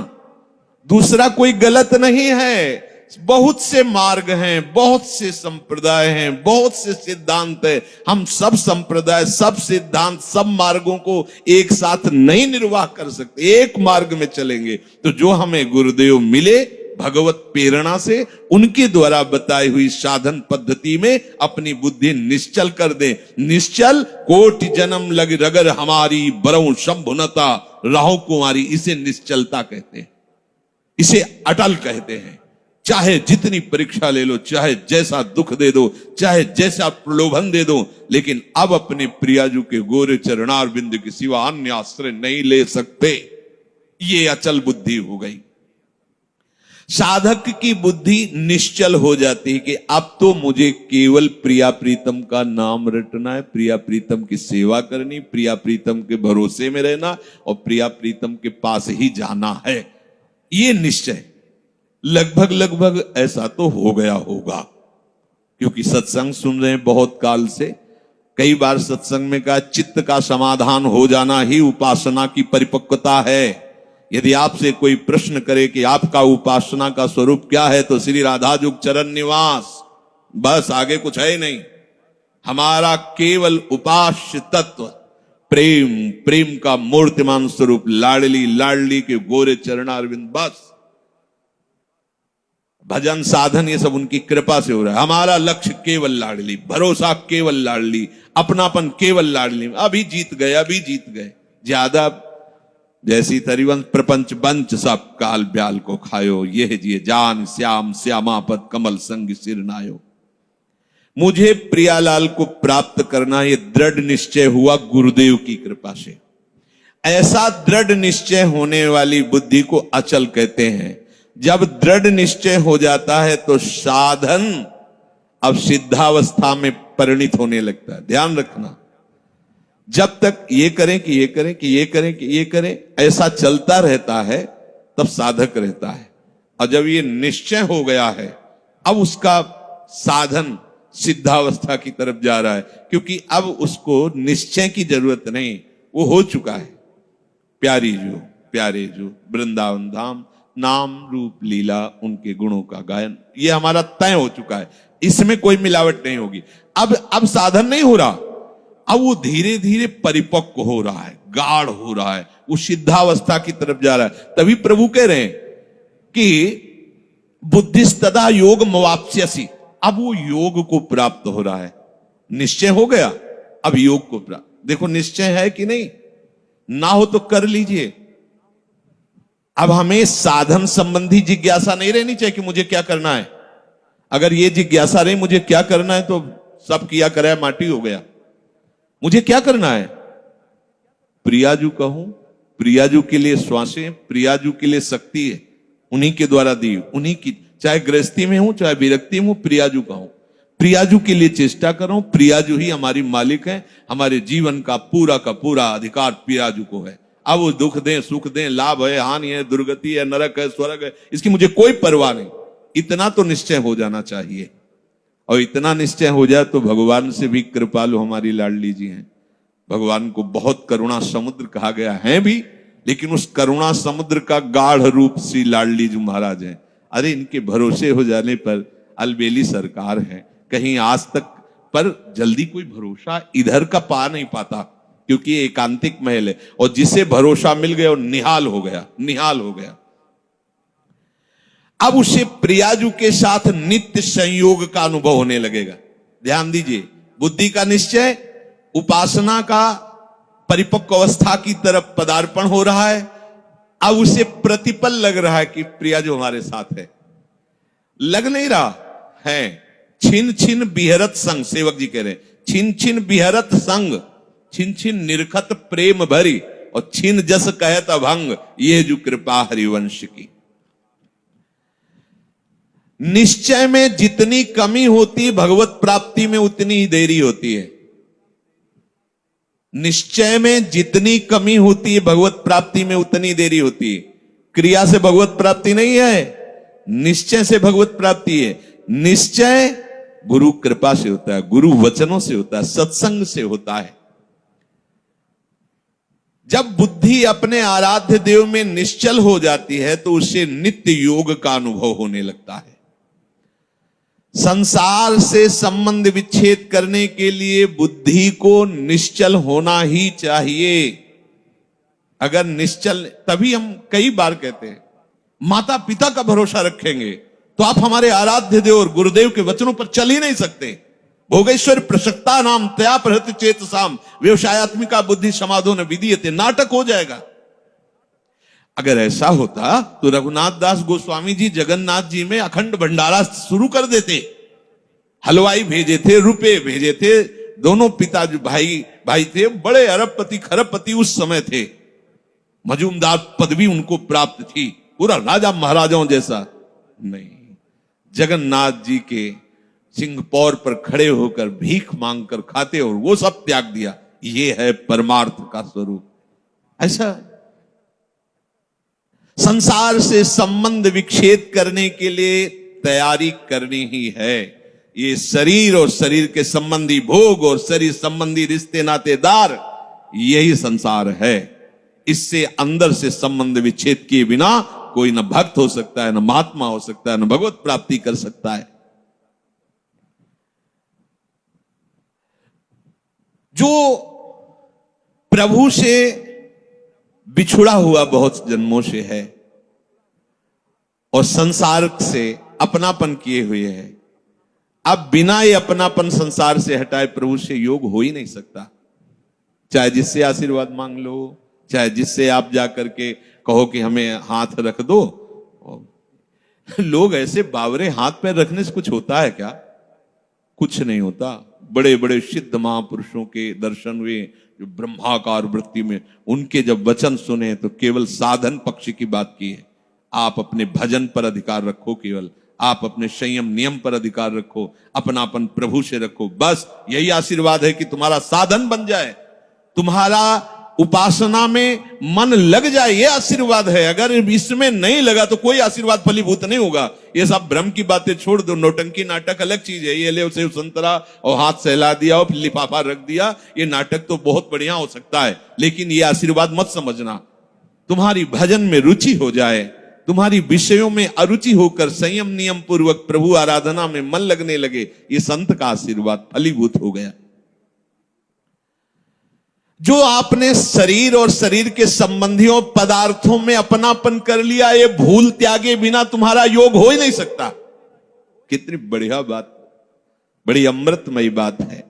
दूसरा कोई गलत नहीं है। बहुत से मार्ग हैं, बहुत से संप्रदाय हैं, बहुत से सिद्धांत है। हम सब संप्रदाय, सब सिद्धांत, सब मार्गों को एक साथ नहीं निर्वाह कर सकते। एक मार्ग में चलेंगे तो जो हमें गुरुदेव मिले भगवत प्रेरणा से, उनके द्वारा बताई हुई साधन पद्धति में अपनी बुद्धि निश्चल कर दे। निश्चल कोटि जन्म लग रगर हमारी, बरऊ शंभुनता राहो कुमारी, इसे निश्चलता कहते हैं, इसे अटल कहते हैं। चाहे जितनी परीक्षा ले लो, चाहे जैसा दुख दे दो, चाहे जैसा प्रलोभन दे दो, लेकिन अब अपने प्रियाजू के गोरे चरणार बिंद के सिवा अन्य आश्रय नहीं ले सकते। ये अचल बुद्धि हो गई। साधक की बुद्धि निश्चल हो जाती है कि अब तो मुझे केवल प्रिया प्रीतम का नाम रटना है, प्रिया प्रीतम की सेवा करनी, प्रिया प्रीतम के भरोसे में रहना और प्रिया प्रीतम के पास ही जाना है। ये निश्चय लगभग लगभग ऐसा तो हो गया होगा, क्योंकि सत्संग सुन रहे हैं बहुत काल से। कई बार सत्संग में कहा चित्त का समाधान हो जाना ही उपासना की परिपक्वता है। यदि आपसे कोई प्रश्न करे कि आपका उपासना का स्वरूप क्या है, तो श्री राधाजुग चरण निवास, बस आगे कुछ है ही नहीं। हमारा केवल उपास्य तत्व प्रेम, प्रेम का मूर्तिमान स्वरूप लाडली लाडली के गोरे चरणारविंद, बस। भजन साधन ये सब उनकी कृपा से हो रहा है। हमारा लक्ष्य केवल लाडली, भरोसा केवल लाडली, अपनापन केवल लाडली। अभी जीत गए, अभी जीत गए। ज्यादा जैसी तरिवंश प्रपंच बंच सब काल ब्याल को खायो, यह जिए जान श्याम श्यामापद कमल संग सिर नायो। मुझे प्रियालाल को प्राप्त करना ये दृढ़ निश्चय हुआ गुरुदेव की कृपा से। ऐसा दृढ़ निश्चय होने वाली बुद्धि को अचल कहते हैं। जब दृढ़ निश्चय हो जाता है तो साधन अब सिद्धावस्था में परिणित होने लगता है। ध्यान रखना, जब तक ये करें कि ये करें कि ये करें कि ये करें ऐसा चलता रहता है तब साधक रहता है। और जब ये निश्चय हो गया है अब उसका साधन सिद्धावस्था की तरफ जा रहा है, क्योंकि अब उसको निश्चय की जरूरत नहीं, वो हो चुका है। प्यारी जो प्यारे जो वृंदावन धाम, नाम रूप लीला उनके गुणों का गायन, ये हमारा तय हो चुका है। इसमें कोई मिलावट नहीं होगी। अब साधन नहीं हो रहा, अब वो धीरे धीरे परिपक्व हो रहा है, गाढ़ हो रहा है, वो सिद्धावस्था की तरफ जा रहा है। तभी प्रभु कह रहे हैं कि बुद्धिस्तदा योग मवाप्स्यसि, अब वो योग को प्राप्त हो रहा है। निश्चय हो गया, अब योग को प्राप्त। देखो निश्चय है कि नहीं, ना हो तो कर लीजिए। अब हमें साधन संबंधी जिज्ञासा नहीं रहनी चाहिए कि मुझे क्या करना है। अगर ये जिज्ञासा रही मुझे क्या करना है तो सब किया कराया माटी हो गया। मुझे क्या करना है, प्रियाजू कहूं, प्रियाजू के लिए श्वासें, प्रियाजू के लिए शक्ति है, उन्हीं के द्वारा दी, उन्हीं की, चाहे गृहस्थी में हूं चाहे विरक्ति में हूं, प्रियाजू कहूं, प्रियाजू के लिए चेष्टा करूं। प्रियाजू ही हमारी मालिक है, हमारे जीवन का पूरा अधिकार प्रियाजू को है। अब वो दुख दें सुख दें, लाभ है हानि है, दुर्गति है नरक है स्वर्ग है, इसकी मुझे कोई परवाह नहीं। इतना तो निश्चय हो जाना चाहिए। और इतना निश्चय हो जाए तो भगवान से भी कृपालु हमारी लाडली जी हैं। भगवान को बहुत करुणा समुद्र कहा गया है भी, लेकिन उस करुणा समुद्र का गाढ़ रूप श्री लाडली जी महाराज हैं। अरे इनके भरोसे हो जाने पर अलबेली सरकार है, कहीं आज तक पर जल्दी कोई भरोसा इधर का पा नहीं पाता, क्योंकि ये एकांतिक महल है। और जिसे भरोसा मिल गया वो निहाल हो गया, निहाल हो गया। अब उसे प्रियाजू के साथ नित्य संयोग का अनुभव होने लगेगा। ध्यान दीजिए, बुद्धि का निश्चय, उपासना का परिपक्व अवस्था की तरफ पदार्पण हो रहा है। अब उसे प्रतिपल लग रहा है कि प्रियाजू हमारे साथ है। लग नहीं रहा है, छिन छिन बिहरत संग, सेवक जी कह रहे हैं, छिन छिन बिहरत संग, छिन छिन निरखत प्रेम भरी, और छिन जस कहत अभंग, ये जो कृपा हरिवंश की। निश्चय में जितनी कमी होती है भगवत प्राप्ति में उतनी ही देरी होती है। निश्चय में जितनी कमी होती है भगवत प्राप्ति में उतनी देरी होती है। क्रिया से भगवत प्राप्ति नहीं है, निश्चय से भगवत प्राप्ति है। निश्चय गुरु कृपा से होता है, गुरु वचनों से होता है, सत्संग से होता है। जब बुद्धि अपने आराध्य देव में निश्चल हो जाती है तो उसे नित्य योग का अनुभव होने लगता है। संसार से संबंध विच्छेद करने के लिए बुद्धि को निश्चल होना ही चाहिए। अगर निश्चल, तभी हम कई बार कहते हैं माता पिता का भरोसा रखेंगे तो आप हमारे आराध्य देव और गुरुदेव के वचनों पर चल ही नहीं सकते। भोगेश्वर प्रसक्ता नाम तया प्रहृत चेत साम व्यवसायत्मिका बुद्धि समाधो न विधीयते, नाटक हो जाएगा। अगर ऐसा होता तो रघुनाथ दास गोस्वामी जी जगन्नाथ जी में अखंड भंडारा शुरू कर देते। हलवाई भेजे थे, रुपए भेजे थे, दोनों पिता जो भाई थे बड़े अरबपति खरबपति उस समय थे। मजूमदार पदवी उनको प्राप्त थी, पूरा राजा महाराजाओं जैसा नहीं। जगन्नाथ जी के सिंहपौर पर खड़े होकर भीख मांगकर खाते और वो सब त्याग दिया। ये है परमार्थ का स्वरूप। ऐसा संसार से संबंध विच्छेद करने के लिए तैयारी करनी ही है। ये शरीर और शरीर के संबंधी भोग और शरीर संबंधी रिश्ते नातेदार, यही संसार है। इससे अंदर से संबंध विच्छेद किए बिना कोई न भक्त हो सकता है, न महात्मा हो सकता है, न भगवत प्राप्ति कर सकता है। जो प्रभु से बिछुड़ा हुआ बहुत जन्मों से है और संसार से अपनापन किए हुए है, अब बिना ये अपनापन संसार से हटाए प्रभु से योग हो ही नहीं सकता। चाहे जिससे आशीर्वाद मांग लो, चाहे जिससे आप जाकर के कहो कि हमें हाथ रख दो। लोग ऐसे बावरे हाथ पैर रखने से कुछ होता है क्या? कुछ नहीं होता। बड़े बड़े सिद्ध महापुरुषों के दर्शन हुए जो ब्रह्माकार वृत्ति में, उनके जब वचन सुने तो केवल साधन पक्ष की बात की है। आप अपने भजन पर अधिकार रखो, केवल आप अपने संयम नियम पर अधिकार रखो, अपनापन प्रभु से रखो। बस यही आशीर्वाद है कि तुम्हारा साधन बन जाए, तुम्हारा उपासना में मन लग जाए, ये आशीर्वाद है। अगर इसमें नहीं लगा तो कोई आशीर्वाद फलीभूत नहीं होगा। ये सब भ्रम की बातें छोड़ दो। नौटंकी नाटक अलग चीज है। ये ले उसे संतरा और हाथ सहला दिया और फिर लिफाफा रख दिया, ये नाटक तो बहुत बढ़िया हो सकता है, लेकिन ये आशीर्वाद मत समझना। तुम्हारी भजन में रुचि हो जाए, तुम्हारी विषयों में अरुचि होकर संयम नियम पूर्वक प्रभु आराधना में मन लगने लगे, ये संत का आशीर्वाद फलीभूत हो गया। जो आपने शरीर और शरीर के संबंधियों पदार्थों में अपनापन कर लिया, ये भूल त्यागे बिना तुम्हारा योग हो ही नहीं सकता। कितनी बढ़िया बात, बड़ी अमृतमयी बात है।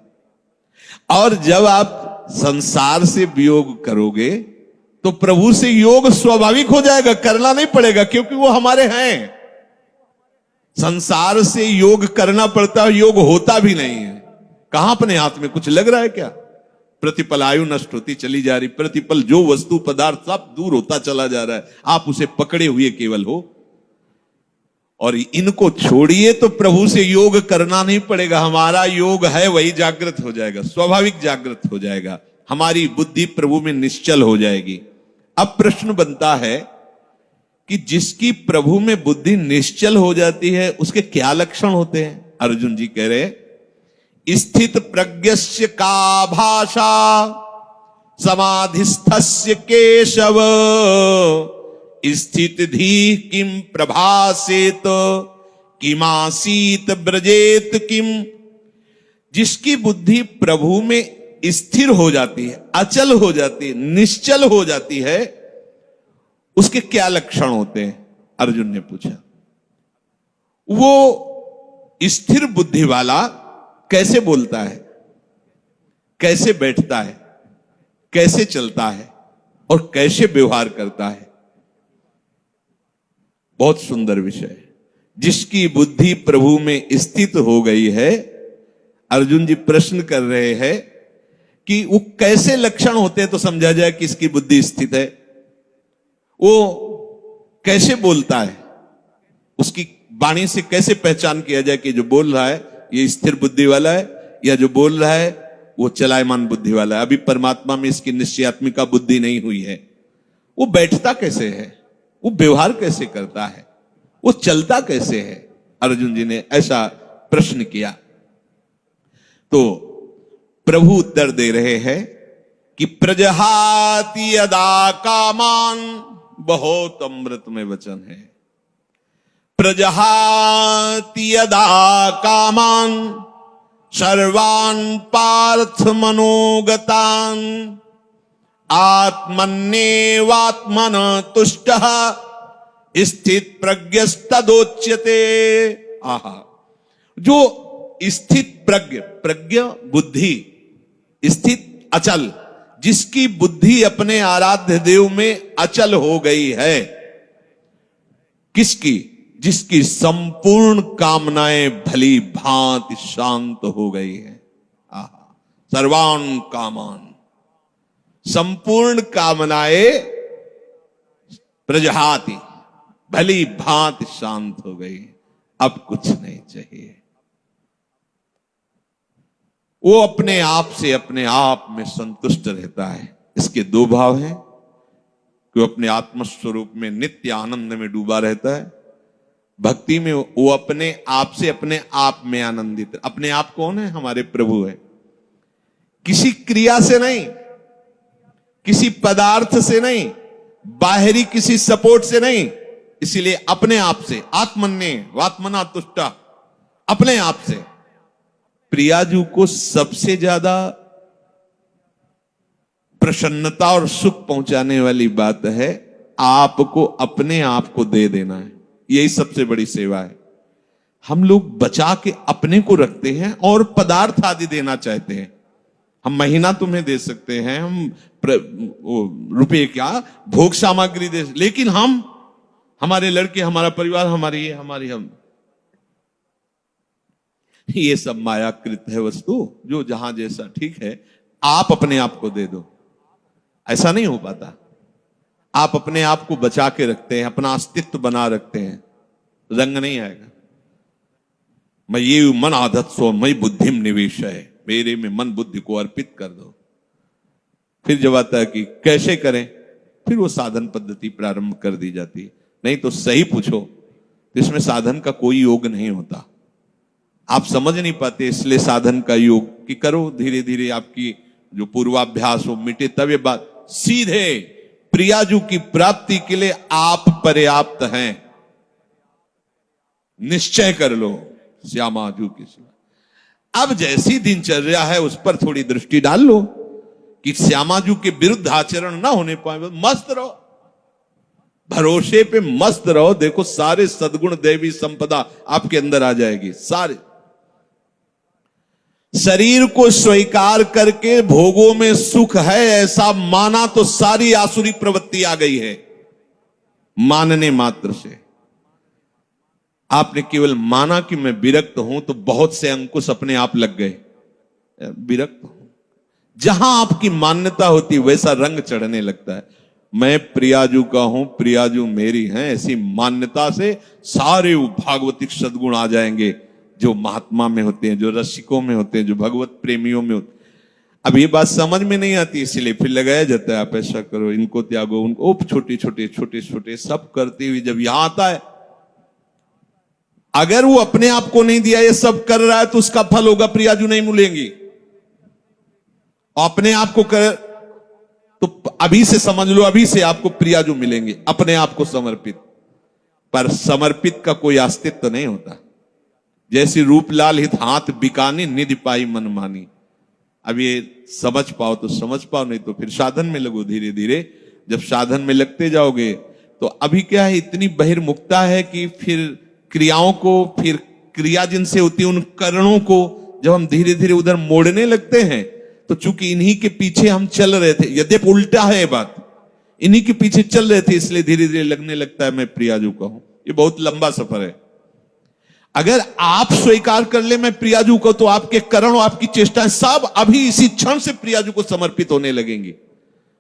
और जब आप संसार से वियोग करोगे तो प्रभु से योग स्वाभाविक हो जाएगा, करना नहीं पड़ेगा, क्योंकि वो हमारे हैं। संसार से योग करना पड़ता है, योग होता भी नहीं है। कहां अपने हाथ में कुछ लग रहा है क्या? प्रतिपल आयु नष्ट होती चली जा रही, प्रतिपल जो वस्तु पदार्थ सब दूर होता चला जा रहा है, आप उसे पकड़े हुए केवल हो। और इनको छोड़िए तो प्रभु से योग करना नहीं पड़ेगा। हमारा योग है वही जागृत हो जाएगा, स्वाभाविक जागृत हो जाएगा। हमारी बुद्धि प्रभु में निश्चल हो जाएगी। अब प्रश्न बनता है कि जिसकी प्रभु में बुद्धि निश्चल हो जाती है उसके क्या लक्षण होते हैं? अर्जुन जी कह रहे, स्थित प्रज्ञस्य का भाषा समाधिस्थस्य केशव, स्थित धी किम प्रभासेत किमासीत ब्रजेत किम। जिसकी बुद्धि प्रभु में स्थिर हो जाती है, अचल हो जाती है, निश्चल हो जाती है, उसके क्या लक्षण होते हैं? अर्जुन ने पूछा। वो स्थिर बुद्धि वाला कैसे बोलता है, कैसे बैठता है, कैसे चलता है और कैसे व्यवहार करता है? बहुत सुंदर विषय है। जिसकी बुद्धि प्रभु में स्थित हो गई है, अर्जुन जी प्रश्न कर रहे हैं कि वो कैसे लक्षण होते हैं तो समझा जाए कि इसकी बुद्धि स्थित है। वो कैसे बोलता है, उसकी वाणी से कैसे पहचान किया जाए कि जो बोल रहा है ये स्थिर बुद्धि वाला है, या जो बोल रहा है वो चलायमान बुद्धि वाला है। अभी परमात्मा में इसकी निश्चयात्मिका बुद्धि नहीं हुई है। वो बैठता कैसे है, वो व्यवहार कैसे करता है, वो चलता कैसे है? अर्जुन जी ने ऐसा प्रश्न किया तो प्रभु उत्तर दे रहे हैं कि प्रजहाति यदा कामान, बहुत अमृतमय वचन है। प्रजहाति यदा कामान सर्वान् पार्थ मनोगतान् आत्मन्येवात्मन तुष्टः स्थित प्रज्ञस्तदोच्यते। आहा, जो स्थित प्रज्ञ बुद्धि, स्थित अचल, जिसकी बुद्धि अपने आराध्य देव में अचल हो गई है। किसकी? जिसकी संपूर्ण कामनाएं भली भांति शांत हो गई है। आहा, सर्वान कामान, संपूर्ण कामनाएं प्रजहाति, भली भांति शांत हो गई, अब कुछ नहीं चाहिए। वो अपने आप से अपने आप में संतुष्ट रहता है। इसके दो भाव हैं कि वो अपने आत्मस्वरूप में नित्य आनंद में डूबा रहता है। भक्ति में वो अपने आप से अपने आप में आनंदित। अपने आप कौन है? हमारे प्रभु है। किसी क्रिया से नहीं, किसी पदार्थ से नहीं, बाहरी किसी सपोर्ट से नहीं, इसीलिए अपने आप से, आत्मन्य वात्मना तुष्टा, अपने आप से। प्रियाजू को सबसे ज्यादा प्रसन्नता और सुख पहुंचाने वाली बात है आपको अपने आप को दे देना है। यही सबसे बड़ी सेवा है। हम लोग बचा के अपने को रखते हैं और पदार्थ आदि देना चाहते हैं। हम महीना तुम्हें दे सकते हैं, हम रुपए क्या भोग सामग्री दे, लेकिन हम, हमारे लड़के, हमारा परिवार, हमारी ये, हमारी हम, ये सब मायाकृत है वस्तु, जो जहां जैसा ठीक है। आप अपने आप को दे दो, ऐसा नहीं हो पाता। आप अपने आप को बचा के रखते हैं, अपना अस्तित्व बना रखते हैं, रंग नहीं आएगा। मैं ये मन आदत सो मई बुद्धिम निवेश है, मेरे में मन बुद्धि को अर्पित कर दो। फिर जब आता है कि कैसे करें, फिर वो साधन पद्धति प्रारंभ कर दी जाती है। नहीं तो सही पूछो तो इसमें साधन का कोई योग नहीं होता। आप समझ नहीं पाते, इसलिए साधन का योग कि करो, धीरे धीरे आपकी जो पूर्वाभ्यास हो मिटे, तब ये बात सीधे प्रियाजू की प्राप्ति के लिए आप पर्याप्त हैं। निश्चय कर लो श्यामाजू की सेवा। अब जैसी दिनचर्या है उस पर थोड़ी दृष्टि डाल लो कि श्यामाजू के विरुद्ध आचरण ना होने पाए। मस्त रहो, भरोसे पे मस्त रहो। देखो सारे सद्गुण दैवी संपदा आपके अंदर आ जाएगी। सारे शरीर को स्वीकार करके भोगों में सुख है ऐसा माना तो सारी आसुरी प्रवृत्ति आ गई है। मानने मात्र से आपने केवल माना कि मैं विरक्त हूं तो बहुत से अंकुश अपने आप लग गए। विरक्त हूं, जहां आपकी मान्यता होती वैसा रंग चढ़ने लगता है। मैं प्रियाजू का हूं, प्रियाजू मेरी हैं, ऐसी मान्यता से सारे भागवतिक सद्गुण आ जाएंगे जो महात्मा में होते हैं, जो रसिकों में होते हैं, जो भगवत प्रेमियों में होते हैं। अब ये बात समझ में नहीं आती, इसीलिए फिर लगाया जाता है आप ऐसा करो, इनको त्यागो, उनको, छोटे छोटे छोटे छोटे सब करते हुए जब यहां आता है, अगर वो अपने आप को नहीं दिया, ये सब कर रहा है तो उसका फल होगा प्रियाजू नहीं मिलेंगी। अपने आप को कर तो अभी से समझ लो, अभी से आपको प्रियाजू मिलेंगे, अपने आप को समर्पित। पर समर्पित का कोई अस्तित्व नहीं होता। जैसी रूपलाल हित हाथ बिकानी, निधि पाई मन मानी। अब ये समझ पाओ तो समझ पाओ, नहीं तो फिर साधन में लगो। धीरे धीरे जब साधन में लगते जाओगे तो अभी क्या है, इतनी बहिर्मुखता है कि फिर क्रियाओं को, फिर क्रिया जिनसे होती है उन करणों को जब हम धीरे धीरे उधर मोड़ने लगते हैं, तो चूंकि इन्हीं के पीछे हम चल रहे थे, यद्यपि उल्टा है बात, इन्हीं के पीछे चल रहे थे, इसलिए धीरे धीरे लगने लगता है मैं प्रियाजू का हूं। ये बहुत लंबा सफर है। अगर आप स्वीकार कर ले मैं प्रियाजू को, तो आपके करण और आपकी चेष्टाएं सब अभी इसी क्षण से प्रियाजू को समर्पित होने लगेंगी।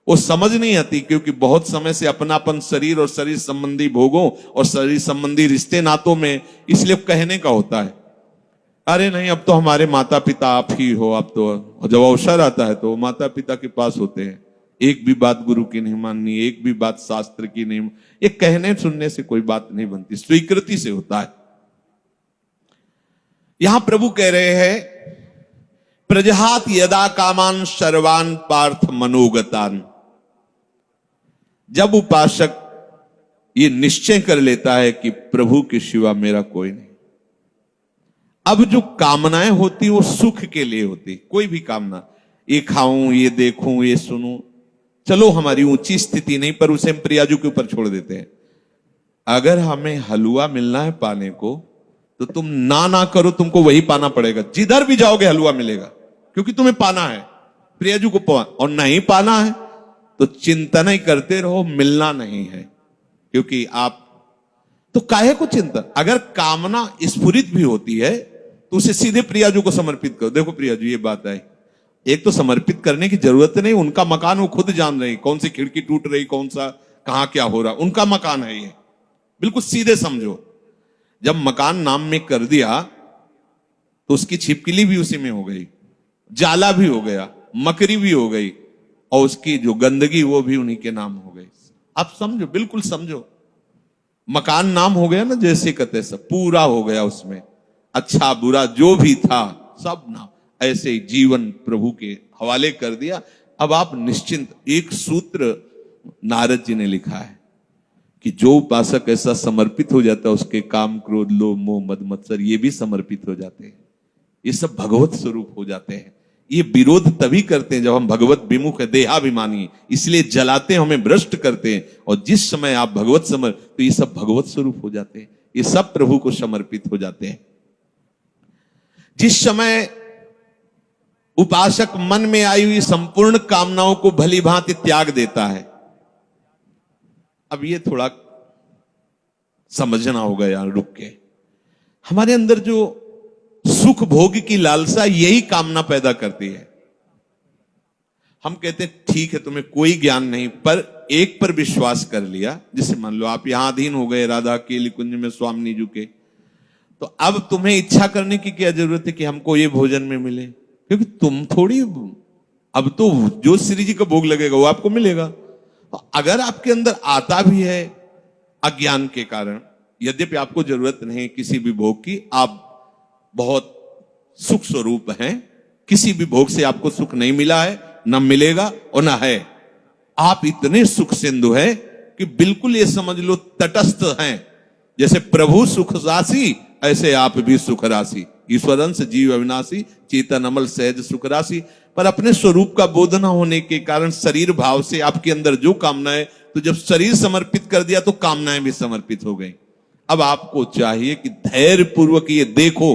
वो समझ नहीं आती, क्योंकि बहुत समय से अपनापन शरीर और शरीर संबंधी भोगों और शरीर संबंधी रिश्ते नातों में, इसलिए कहने का होता है अरे नहीं अब तो हमारे माता पिता आप ही हो। अब तो जब अवसर आता है तो माता पिता के पास होते हैं। एक भी बात गुरु की नहीं माननी, एक भी बात शास्त्र की नहीं। ये कहने सुनने से कोई बात नहीं बनती, स्वीकृति से होता है। यहां प्रभु कह रहे हैं प्रजहात यदा कामान सर्वान पार्थ मनोगतान। जब उपासक ये निश्चय कर लेता है कि प्रभु के सिवा मेरा कोई नहीं, अब जो कामनाएं होती वो सुख के लिए होती। कोई भी कामना, ये खाऊं, ये देखूं, ये सुनूं, चलो हमारी ऊंची स्थिति नहीं, पर उसे हम प्रियाजू के ऊपर छोड़ देते हैं। अगर हमें हलवा मिलना है पाने को, तो तुम ना करो, तुमको वही पाना पड़ेगा। जिधर भी जाओगे हलवा मिलेगा, क्योंकि तुम्हें पाना है प्रियाजू को। और नहीं पाना है तो चिंतन ही करते रहो, मिलना नहीं है। क्योंकि आप तो काहे को चिंतन, अगर कामना स्फुरित भी होती है तो उसे सीधे प्रियाजू को समर्पित करो। देखो प्रियाजू ये बात है, एक तो समर्पित करने की जरूरत नहीं, उनका मकान वो खुद जान रही, कौन सी खिड़की टूट रही, कौन सा कहां क्या हो रहा, उनका मकान है ये। बिल्कुल सीधे समझो, जब मकान नाम में कर दिया तो उसकी छिपकली भी उसी में हो गई, जाला भी हो गया, मकरी भी हो गई, और उसकी जो गंदगी वो भी उन्हीं के नाम हो गई। आप समझो, बिल्कुल समझो, मकान नाम हो गया ना, जैसे कहते सब पूरा हो गया उसमें, अच्छा बुरा जो भी था सब नाम। ऐसे ही जीवन प्रभु के हवाले कर दिया। अब आप निश्चिंत। एक सूत्र नारद जी ने लिखा है कि जो उपासक ऐसा समर्पित हो जाता है, उसके काम क्रोध लोभ मोह मद मत्सर ये भी समर्पित हो जाते हैं, ये सब भगवत स्वरूप हो जाते हैं। ये विरोध तभी करते हैं जब हम भगवत विमुख है, देहाभिमानी, इसलिए जलाते हैं, हमें भ्रष्ट करते हैं। और जिस समय आप भगवत तो ये सब भगवत स्वरूप हो जाते हैं, ये सब प्रभु को समर्पित हो जाते हैं। जिस समय उपासक मन में आई हुई संपूर्ण कामनाओं को भली भांति त्याग देता है, अब ये थोड़ा समझना होगा यार, रुक के। हमारे अंदर जो सुख भोग की लालसा, यही कामना पैदा करती है। हम कहते हैं ठीक है तुम्हें कोई ज्ञान नहीं, पर एक पर विश्वास कर लिया, जिसे मान लो आप यहां अधीन हो गए राधा के कुंज में स्वामी जी के, तो अब तुम्हें इच्छा करने की क्या जरूरत है कि हमको ये भोजन में मिले, क्योंकि तुम थोड़ी, अब तो जो श्री जी का भोग लगेगा वो आपको मिलेगा। अगर आपके अंदर आता भी है अज्ञान के कारण, यद्यपि आपको जरूरत नहीं किसी भी भोग की, आप बहुत सुख स्वरूप हैं, किसी भी भोग से आपको सुख नहीं मिला है, न मिलेगा और न है। आप इतने सुख सिंधु हैं कि बिल्कुल ये समझ लो तटस्थ हैं। जैसे प्रभु सुख राशि, ऐसे आप भी सुख राशि। ईश्वरंश जीव अविनाशी, चेतन अमल सहज सुख राशि। पर अपने स्वरूप का बोध न होने के कारण शरीर भाव से आपके अंदर जो कामनाएं, तो जब शरीर समर्पित कर दिया तो कामनाएं भी समर्पित हो गई। अब आपको चाहिए कि धैर्य पूर्वक ये देखो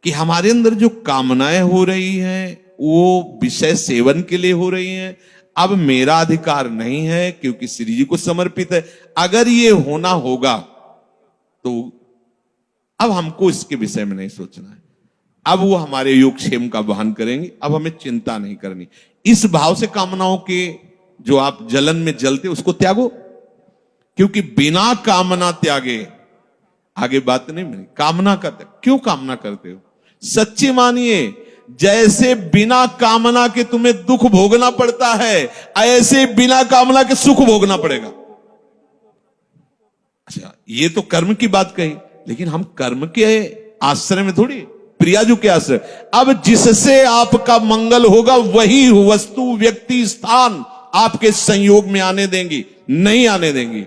कि हमारे अंदर जो कामनाएं हो रही हैं वो विषय सेवन के लिए हो रही हैं। अब मेरा अधिकार नहीं है क्योंकि श्री जी को समर्पित है। अगर ये होना होगा तो अब हमको इसके विषय में नहीं सोचना है, अब वो हमारे योगक्षेम का वहन करेंगे, अब हमें चिंता नहीं करनी। इस भाव से कामनाओं के जो आप जलन में जलते उसको त्यागो, क्योंकि बिना कामना त्यागे, आगे बात नहीं बनी, कामना करते क्यों कामना करते हो? सच्ची मानिए, जैसे बिना कामना के तुम्हें दुख भोगना पड़ता है, ऐसे बिना कामना के सुख भोगना पड़ेगा। अच्छा, ये तो कर्म की बात कही, लेकिन हम कर्म के आश्रय में थोड़ी, प्रियाजू के आश्रय। अब जिससे आपका मंगल होगा वही वस्तु व्यक्ति स्थान आपके संयोग में आने देंगी, नहीं आने देंगी।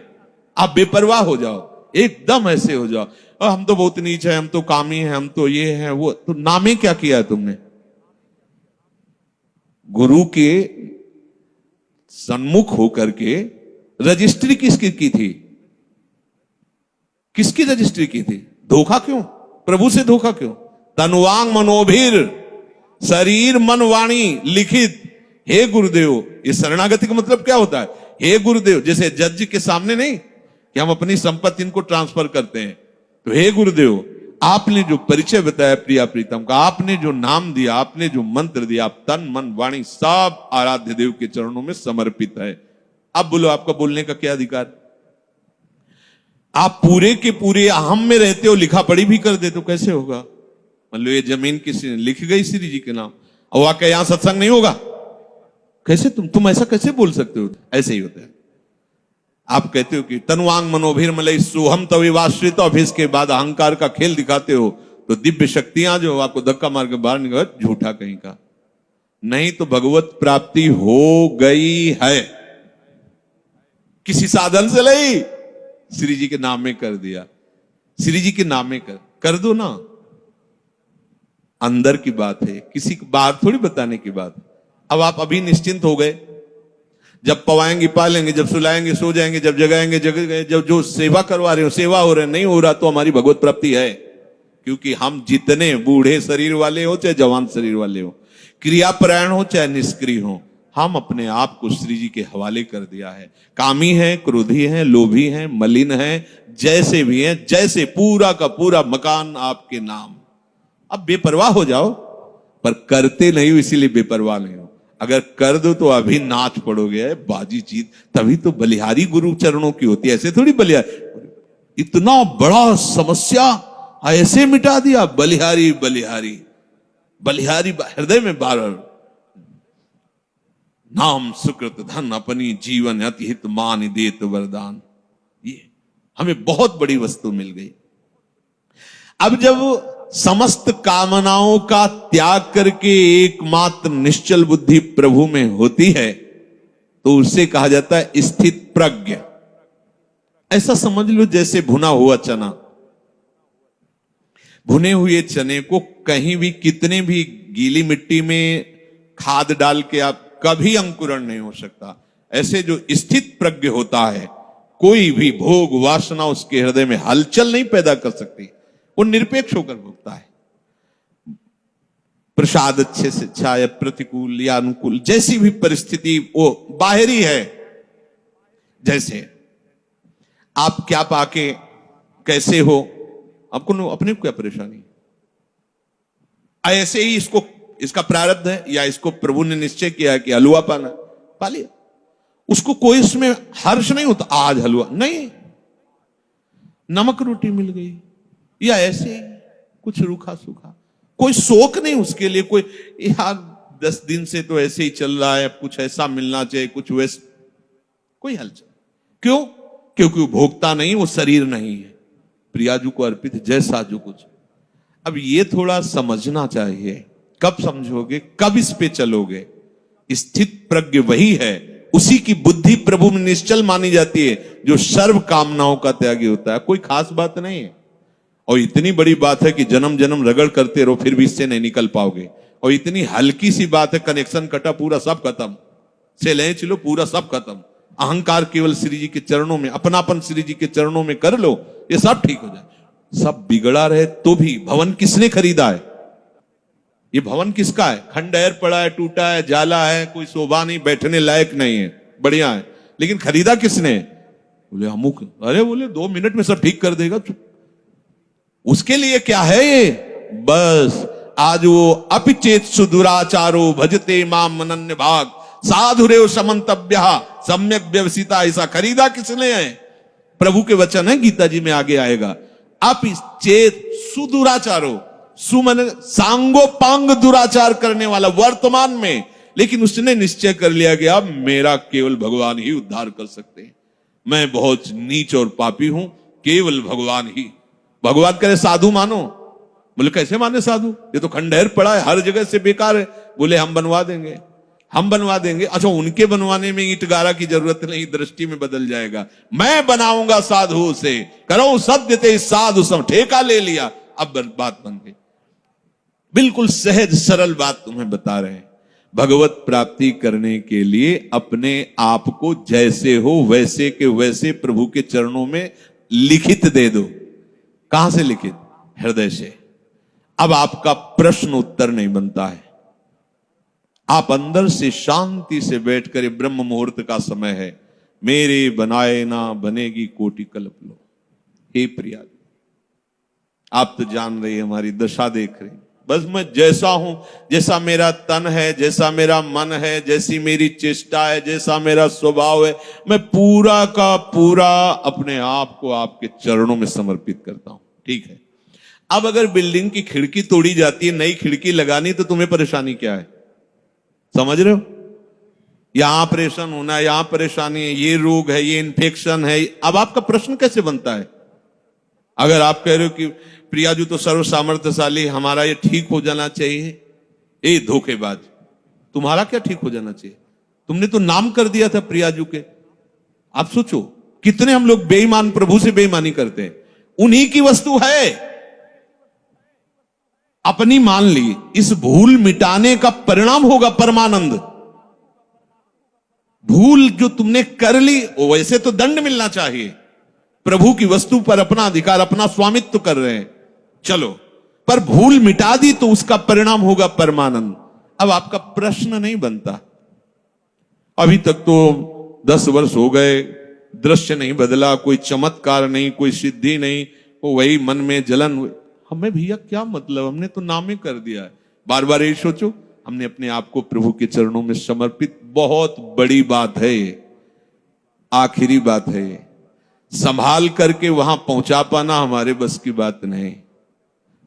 आप बेपरवाह हो जाओ, एकदम ऐसे हो जाओ, हम तो बहुत नीच है, हम तो कामी है, हम तो ये है वो, तो नामे क्या किया है तुमने? गुरु के सन्मुख होकर के रजिस्ट्री किसकी की थी? किसकी रजिस्ट्री की थी? धोखा क्यों? प्रभु से धोखा क्यों? तनुवांग मनोभिर, शरीर मन वाणी लिखित, हे गुरुदेव। ये शरणागति का मतलब क्या होता है? हे गुरुदेव, जैसे जज के सामने नहीं कि हम अपनी संपत्ति इनको ट्रांसफर करते हैं, तो हे गुरुदेव आपने जो परिचय बताया प्रिया प्रीतम का, आपने जो नाम दिया, आपने जो मंत्र दिया, आप तन मन वाणी सब आराध्य देव के चरणों में समर्पित है। अब बोलो आपका बोलने का क्या अधिकार? आप पूरे के पूरे अहम में रहते हो, लिखा पढ़ी भी कर दे तो कैसे होगा? मान लो ये जमीन किसी ने लिख गई श्री जी के नाम, और आके यहां सत्संग नहीं होगा, कैसे तुम ऐसा कैसे बोल सकते हो? ऐसे ही होता है। आप कहते हो कि तनुवांग मनोभिर मलय सोहम तविवाश्रित, और फिर इसके बाद अहंकार का खेल दिखाते हो, तो दिव्य शक्तियां जो आपको धक्का मार के बाहर निकल, झूठा कहीं का नहीं। तो भगवत प्राप्ति हो गई है, किसी साधन से नहीं, श्री जी के नाम में कर दिया। श्री जी के नाम में कर दो ना, अंदर की बात है, किसी को बाहर थोड़ी बताने की बात। अब आप अभी निश्चिंत हो गए, जब पवाएंगे पालेंगे, जब सुलाएंगे सो जाएंगे, जब जगाएंगे जग गए, जब जो सेवा करवा रहे हो सेवा हो रहे, नहीं हो रहा तो हमारी भगवत प्राप्ति है। क्योंकि हम जितने बूढ़े शरीर वाले हो चाहे जवान शरीर वाले हो, क्रियापरायण हो चाहे निष्क्रिय हो, हम अपने आप को श्री जी के हवाले कर दिया है। कामी है, क्रोधी है, लोभी है, मलिन है, जैसे भी है, जैसे पूरा का पूरा मकान आपके नाम। अब बेपरवाह हो जाओ, पर करते नहीं हो इसीलिए बेपरवाह नहीं हो। अगर कर दो तो अभी नाच पड़ोगे, बाजी जीत। तभी तो बलिहारी गुरु चरणों की होती है, ऐसे थोड़ी बलिहारी। इतना बड़ा समस्या ऐसे मिटा दिया, बलिहारी बलिहारी बलिहारी हृदय में बार नाम सुकृत धन अपनी जीवन अति हित मान देत वरदान। ये हमें बहुत बड़ी वस्तु मिल गई। अब जब समस्त कामनाओं का त्याग करके एकमात्र निश्चल बुद्धि प्रभु में होती है तो उसे कहा जाता है स्थित प्रज्ञ। ऐसा समझ लो जैसे भुना हुआ चना, भुने हुए चने को कहीं भी कितने भी गीली मिट्टी में खाद डाल के आप कभी अंकुरण नहीं हो सकता। ऐसे जो स्थित प्रज्ञ होता है, कोई भी भोग वासना उसके हृदय में हलचल नहीं पैदा कर सकती, वो निरपेक्ष होकर भोगता है। प्रसाद अच्छे से अच्छा या प्रतिकूल या अनुकूल, जैसी भी परिस्थिति वो बाहरी है। जैसे आप क्या पाके कैसे हो, आपको अपने को क्या परेशानी, ऐसे ही इसका प्रारब्ध है या इसको प्रभु ने निश्चय किया है कि हलवा पाना, पा लिया। उसको कोई इसमें हर्ष नहीं होता आज हलवा नहीं, नमक रोटी मिल गई या ऐसे ही कुछ रूखा सूखा, कोई शोक नहीं उसके लिए। कोई यार 10 दिन से तो ऐसे ही चल रहा है, कुछ ऐसा मिलना चाहिए, कुछ वैसे, कोई हलचल क्यों? क्योंकि वो भोगता नहीं, वो शरीर नहीं है, प्रियाजू को अर्पित है, जैसा जो कुछ। अब ये थोड़ा समझना चाहिए, कब समझोगे, कब इस पे चलोगे। स्थित प्रज्ञ वही है, उसी की बुद्धि प्रभु में निश्चल मानी जाती है, जो सर्व कामनाओं का त्यागी होता है। कोई खास बात नहीं है, और इतनी बड़ी बात है कि जन्म जन्म रगड़ करते रहो फिर भी इससे नहीं निकल पाओगे। और इतनी हल्की सी बात है, कनेक्शन कटा पूरा सब खत्म, से ले चलो पूरा सब खत्म। अहंकार केवल श्री जी के चरणों में, अपनापन श्री जी के चरणों में कर लो, ये सब ठीक हो जाए। सब बिगड़ा रहे तो भी भवन किसने खरीदा है? ये भवन किसका है? खंडहर पड़ा है, टूटा है, जाला है, कोई शोभा नहीं, बैठने लायक नहीं है, बढ़िया है, लेकिन खरीदा किसने? बोले अमुक। अरे बोले 2 मिनट में सब ठीक कर देगा। उसके लिए क्या है ये? बस आज वो अपिचेत सुदुराचारो भजते माम अनन्य भाग साधुरेव समन्तव्य सम्यक व्यवसिता। ऐसा खरीदा किसने है? प्रभु के वचन है, गीता जी में आगे आएगा। अपिचेत सुदुराचारो, सुमन सांगो पांग दुराचार करने वाला वर्तमान में, लेकिन उसने निश्चय कर लिया कि अब मेरा केवल भगवान ही उद्धार कर सकते हैं, मैं बहुत नीच और पापी हूं, केवल भगवान ही। भगवान करे साधु मानो, बोले कैसे माने साधु, ये तो खंडहर पड़ा है, हर जगह से बेकार है। बोले हम बनवा देंगे, हम बनवा देंगे। अच्छा, उनके बनवाने में ईंट गारा की जरूरत नहीं, दृष्टि में बदल जाएगा। मैं बनाऊंगा साधु से, करो सत्य ते साधु सब, ठेका ले लिया, अब बात बन गई। बिल्कुल सहज सरल बात तुम्हें बता रहे हैं। भगवत प्राप्ति करने के लिए अपने आप को जैसे हो वैसे के वैसे प्रभु के चरणों में लिखित दे दो। कहां से लिखित? हृदय से। अब आपका प्रश्न उत्तर नहीं बनता है, आप अंदर से शांति से बैठकर, ब्रह्म मुहूर्त का समय है, मेरे बनाए ना बनेगी कोटि कल्प लो। हे प्रिया, आप तो जान रही है, हमारी दशा देख रही, बस मैं जैसा हूं, जैसा मेरा तन है, जैसा मेरा मन है, जैसी मेरी चेष्टा है, जैसा मेरा स्वभाव है, मैं पूरा का पूरा अपने आप को आपके चरणों में समर्पित करता हूं। ठीक है, अब अगर बिल्डिंग की खिड़की तोड़ी जाती है, नई खिड़की लगानी, तो तुम्हें परेशानी क्या है? समझ रहे हो? यहां ऑपरेशन होना है, यहां परेशानी है, ये रोग है, ये इन्फेक्शन है। अब आपका प्रश्न कैसे बनता है? अगर आप कह रहे हो कि प्रियाजू तो सर्व सामर्थ्यशाली, हमारा ये ठीक हो जाना चाहिए, ए धोखेबाज, तुम्हारा क्या ठीक हो जाना चाहिए? तुमने तो नाम कर दिया था प्रियाजू के। आप सोचो कितने हम लोग बेईमान, प्रभु से बेईमानी करते हैं। उन्हीं की वस्तु है, अपनी मान ली, इस भूल मिटाने का परिणाम होगा परमानंद। भूल जो तुमने कर ली, वैसे तो दंड मिलना चाहिए, प्रभु की वस्तु पर अपना अधिकार, अपना स्वामित्व कर रहे हैं, चलो, पर भूल मिटा दी तो उसका परिणाम होगा परमानंद। अब आपका प्रश्न नहीं बनता। अभी तक तो 10 वर्ष हो गए, दृश्य नहीं बदला, कोई चमत्कार नहीं, कोई सिद्धि नहीं, वो वही मन में जलन। हमें भैया क्या मतलब, हमने तो नामे कर दिया है। बार बार यही सोचो, हमने अपने आप को प्रभु के चरणों में समर्पित, बहुत बड़ी बात है ये, आखिरी बात है ये। संभाल करके वहां पहुंचा पाना हमारे बस की बात नहीं।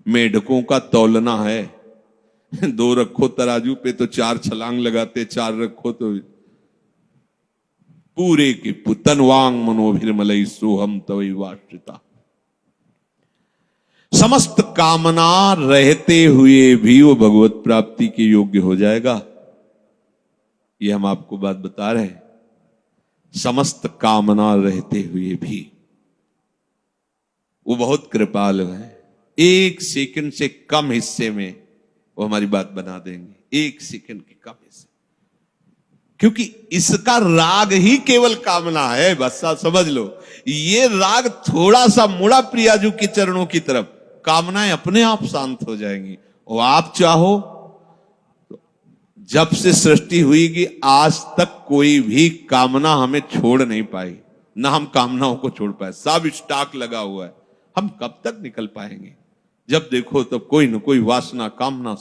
मेढकों का तौलना है, 2 रखो तराजू पे तो 4 छलांग लगाते, 4 रखो तो पूरे की तनवांग मनोभिर्मलई सोहम तवै वाश्रिता। समस्त कामना रहते हुए भी वो भगवत प्राप्ति के योग्य हो जाएगा। ये हम आपको बात बता रहे हैं। समस्त कामना रहते हुए भी वो बहुत कृपालु है। 1 सेकंड से कम हिस्से में वो हमारी बात बना देंगे, 1 सेकंड के कम हिस्से, क्योंकि इसका राग ही केवल कामना है। बस आप समझ लो, ये राग थोड़ा सा मुड़ा प्रियाजू के चरणों की तरफ, कामनाएं अपने आप शांत हो जाएंगी। और आप चाहो तो जब से सृष्टि हुई कि आज तक कोई भी कामना हमें छोड़ नहीं पाई, ना हम कामनाओं को छोड़ पाए। सब स्टॉक लगा हुआ है, हम कब तक निकल पाएंगे? जब देखो तब कोई न कोई वासना, कामना,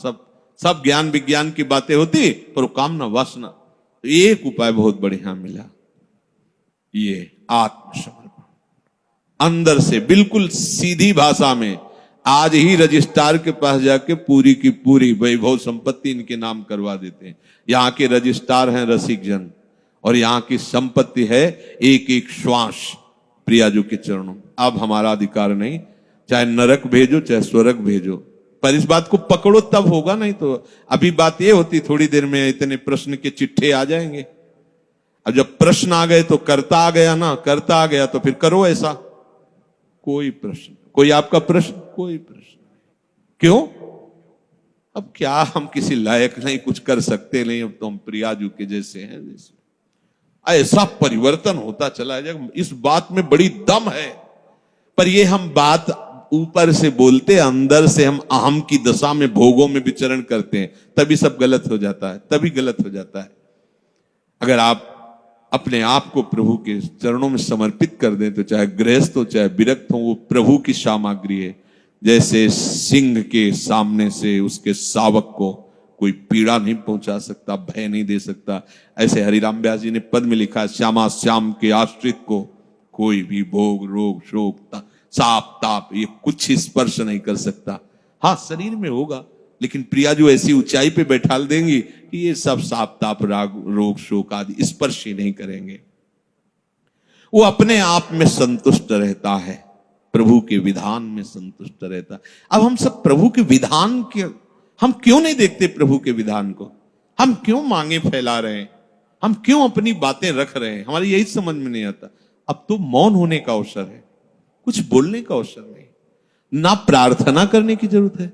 सब ज्ञान विज्ञान की बातें होती, पर वो कामना वासना। तो एक उपाय बहुत बढ़िया मिला, ये आत्मसमर्पण। अंदर से बिल्कुल सीधी भाषा में आज ही रजिस्ट्रार के पास जाके पूरी की पूरी वैभव संपत्ति इनके नाम करवा देते हैं। यहाँ के रजिस्ट्रार हैं रसिक जन, और यहाँ की संपत्ति है एक एक श्वास प्रियाजू के चरणों। अब हमारा अधिकार नहीं, चाहे नरक भेजो चाहे स्वर्ग भेजो, पर इस बात को पकड़ो तब होगा, नहीं तो अभी बात ये होती थोड़ी देर में इतने प्रश्न के चिट्ठे आ जाएंगे। अब जब प्रश्न आ गए तो करता आ गया ना, करता आ गया तो फिर करो ऐसा। कोई प्रश्न, कोई आपका प्रश्न, कोई प्रश्न क्यों? अब क्या हम किसी लायक नहीं, कुछ कर सकते नहीं, अब तो हम प्रियाजू के जैसे हैं। जैसे ऐसा परिवर्तन होता चला जाएगा, इस बात में बड़ी दम है। पर ये हम बात ऊपर से बोलते, अंदर से हम अहम की दशा में, भोगों में विचरण करते हैं, तभी सब गलत हो जाता है, तभी गलत हो जाता है। अगर आप अपने आप को प्रभु के चरणों में समर्पित कर दें, तो चाहे गृहस्थ हो चाहे विरक्त हो, वो प्रभु की सामग्री है। जैसे सिंह के सामने से उसके शावक को कोई पीड़ा नहीं पहुंचा सकता, भय नहीं दे सकता, ऐसे हरिराम व्यास जी ने पद में लिखा है, श्यामा श्याम के आश्रित को कोई भी भोग रोग शोक साप ताप ये कुछ स्पर्श नहीं कर सकता। हाँ, शरीर में होगा, लेकिन प्रियाजू ऐसी ऊंचाई पे बैठाल देंगी कि ये सब साप ताप राग रोग शोक आदि स्पर्श ही नहीं करेंगे। वो अपने आप में संतुष्ट रहता है, प्रभु के विधान में संतुष्ट रहता है। अब हम सब प्रभु के विधान के, हम क्यों नहीं देखते प्रभु के विधान को? हम क्यों मांगे फैला रहे हैं? हम क्यों अपनी बातें रख रहे हैं? हमारी यही समझ में नहीं आता। अब तो मौन होने का अवसर है, कुछ बोलने का अवसर नहीं, ना प्रार्थना करने की जरूरत है।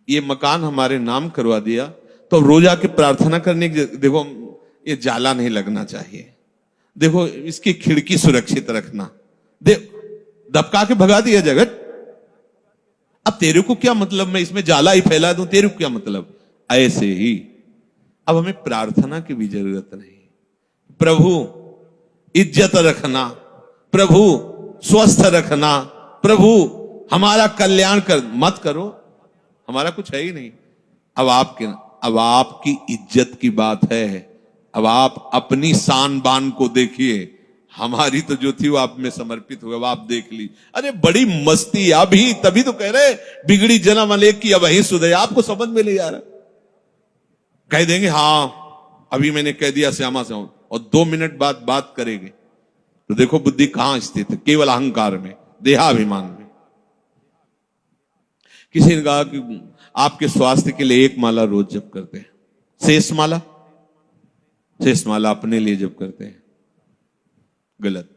ये मकान हमारे नाम करवा दिया तो अब रोज आके प्रार्थना करने की, देखो ये जाला नहीं लगना चाहिए, देखो इसकी खिड़की सुरक्षित रखना, दबका के भगा दिया जाएगा। अब तेरे को क्या मतलब, मैं इसमें जाला ही फैला दूं, तेरे को क्या मतलब? ऐसे ही अब हमें प्रार्थना की भी जरूरत नहीं। प्रभु इज्जत रखना, प्रभु स्वस्थ रखना, प्रभु हमारा कल्याण कर, मत करो, हमारा कुछ है ही नहीं। अब आपकी इज्जत की बात है, अब आप अपनी शान बान को देखिए, हमारी तो जो थी वो आप में समर्पित हुआ, अब आप देख ली। अरे बड़ी मस्ती अभी, तभी तो कह रहे बिगड़ी जन्म अनेक की अब वही सुधे। आपको समझ में नहीं आ रहा, कह देंगे हाँ अभी मैंने कह दिया श्यामा से, और 2 मिनट बाद बात करेंगे तो देखो बुद्धि कहां स्थित है, केवल अहंकार में, देहाभिमान में। किसी ने कहा कि आपके स्वास्थ्य के लिए 1 माला रोज जप करते हैं, शेष माला अपने लिए जप करते हैं। गलत।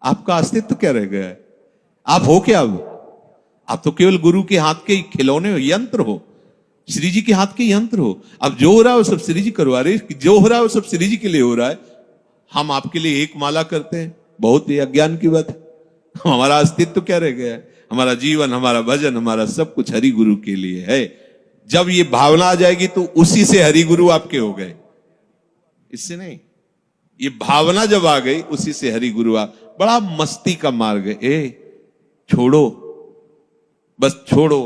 आपका अस्तित्व क्या रह गया है? आप हो क्या? अब आप तो केवल गुरु के हाथ के खिलौने हो, यंत्र हो, श्री जी के हाथ के यंत्र हो। अब जो हो रहा है वो सब श्री जी करवा रहे, जो हो रहा है वो सब श्री जी के लिए हो रहा है। हम आपके लिए 1 माला करते हैं, बहुत ही अज्ञान की बात है। हमारा अस्तित्व क्या रह गया है? हमारा जीवन, हमारा भजन, हमारा सब कुछ हरि गुरु के लिए है। जब ये भावना आ जाएगी तो उसी से हरि गुरु आपके हो गए, इससे नहीं। ये भावना जब आ गई उसी से हरि गुरु आ, बड़ा मस्ती का मार्ग है। छोड़ो, बस छोड़ो,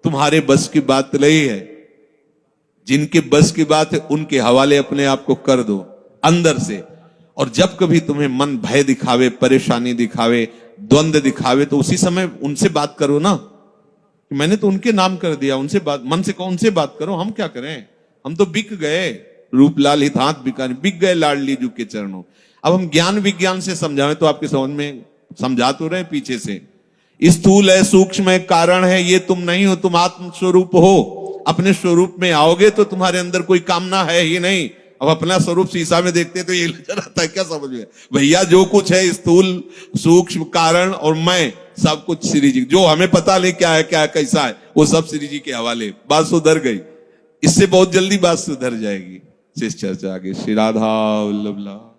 तुम्हारे बस की बात नहीं है। जिनके बस की बात है उनके हवाले अपने आप को कर दो अंदर से। और जब कभी तुम्हें मन भय दिखावे, परेशानी दिखावे, द्वंद्व दिखावे, तो उसी समय उनसे बात करो ना। मैंने तो उनके नाम कर दिया, उनसे बात, मन से कहो उनसे बात करो। हम क्या करें, हम तो बिक गए, रूपलाल हित हाथ बिकाने, बिक गए लाडली जू के चरणों। अब हम ज्ञान विज्ञान से समझाएं तो आपके समझ में समझा तो रहे पीछे से। स्थूल है, सूक्ष्म है, कारण है, ये तुम नहीं हो, तुम आत्म स्वरूप हो। अपने स्वरूप में आओगे तो तुम्हारे अंदर कोई कामना है ही नहीं। अब अपना स्वरूप शीशा में देखते तो ये नजर आता है, क्या समझ में भैया, जो कुछ है स्थूल सूक्ष्म कारण और मैं, सब कुछ श्री जी, जो हमें पता नहीं क्या है क्या कैसा है, वो सब श्री जी के हवाले। बात सुधर गई, इससे बहुत जल्दी बात सुधर जाएगी। शेष चर्चा आगे। श्री राधा वल्लभ।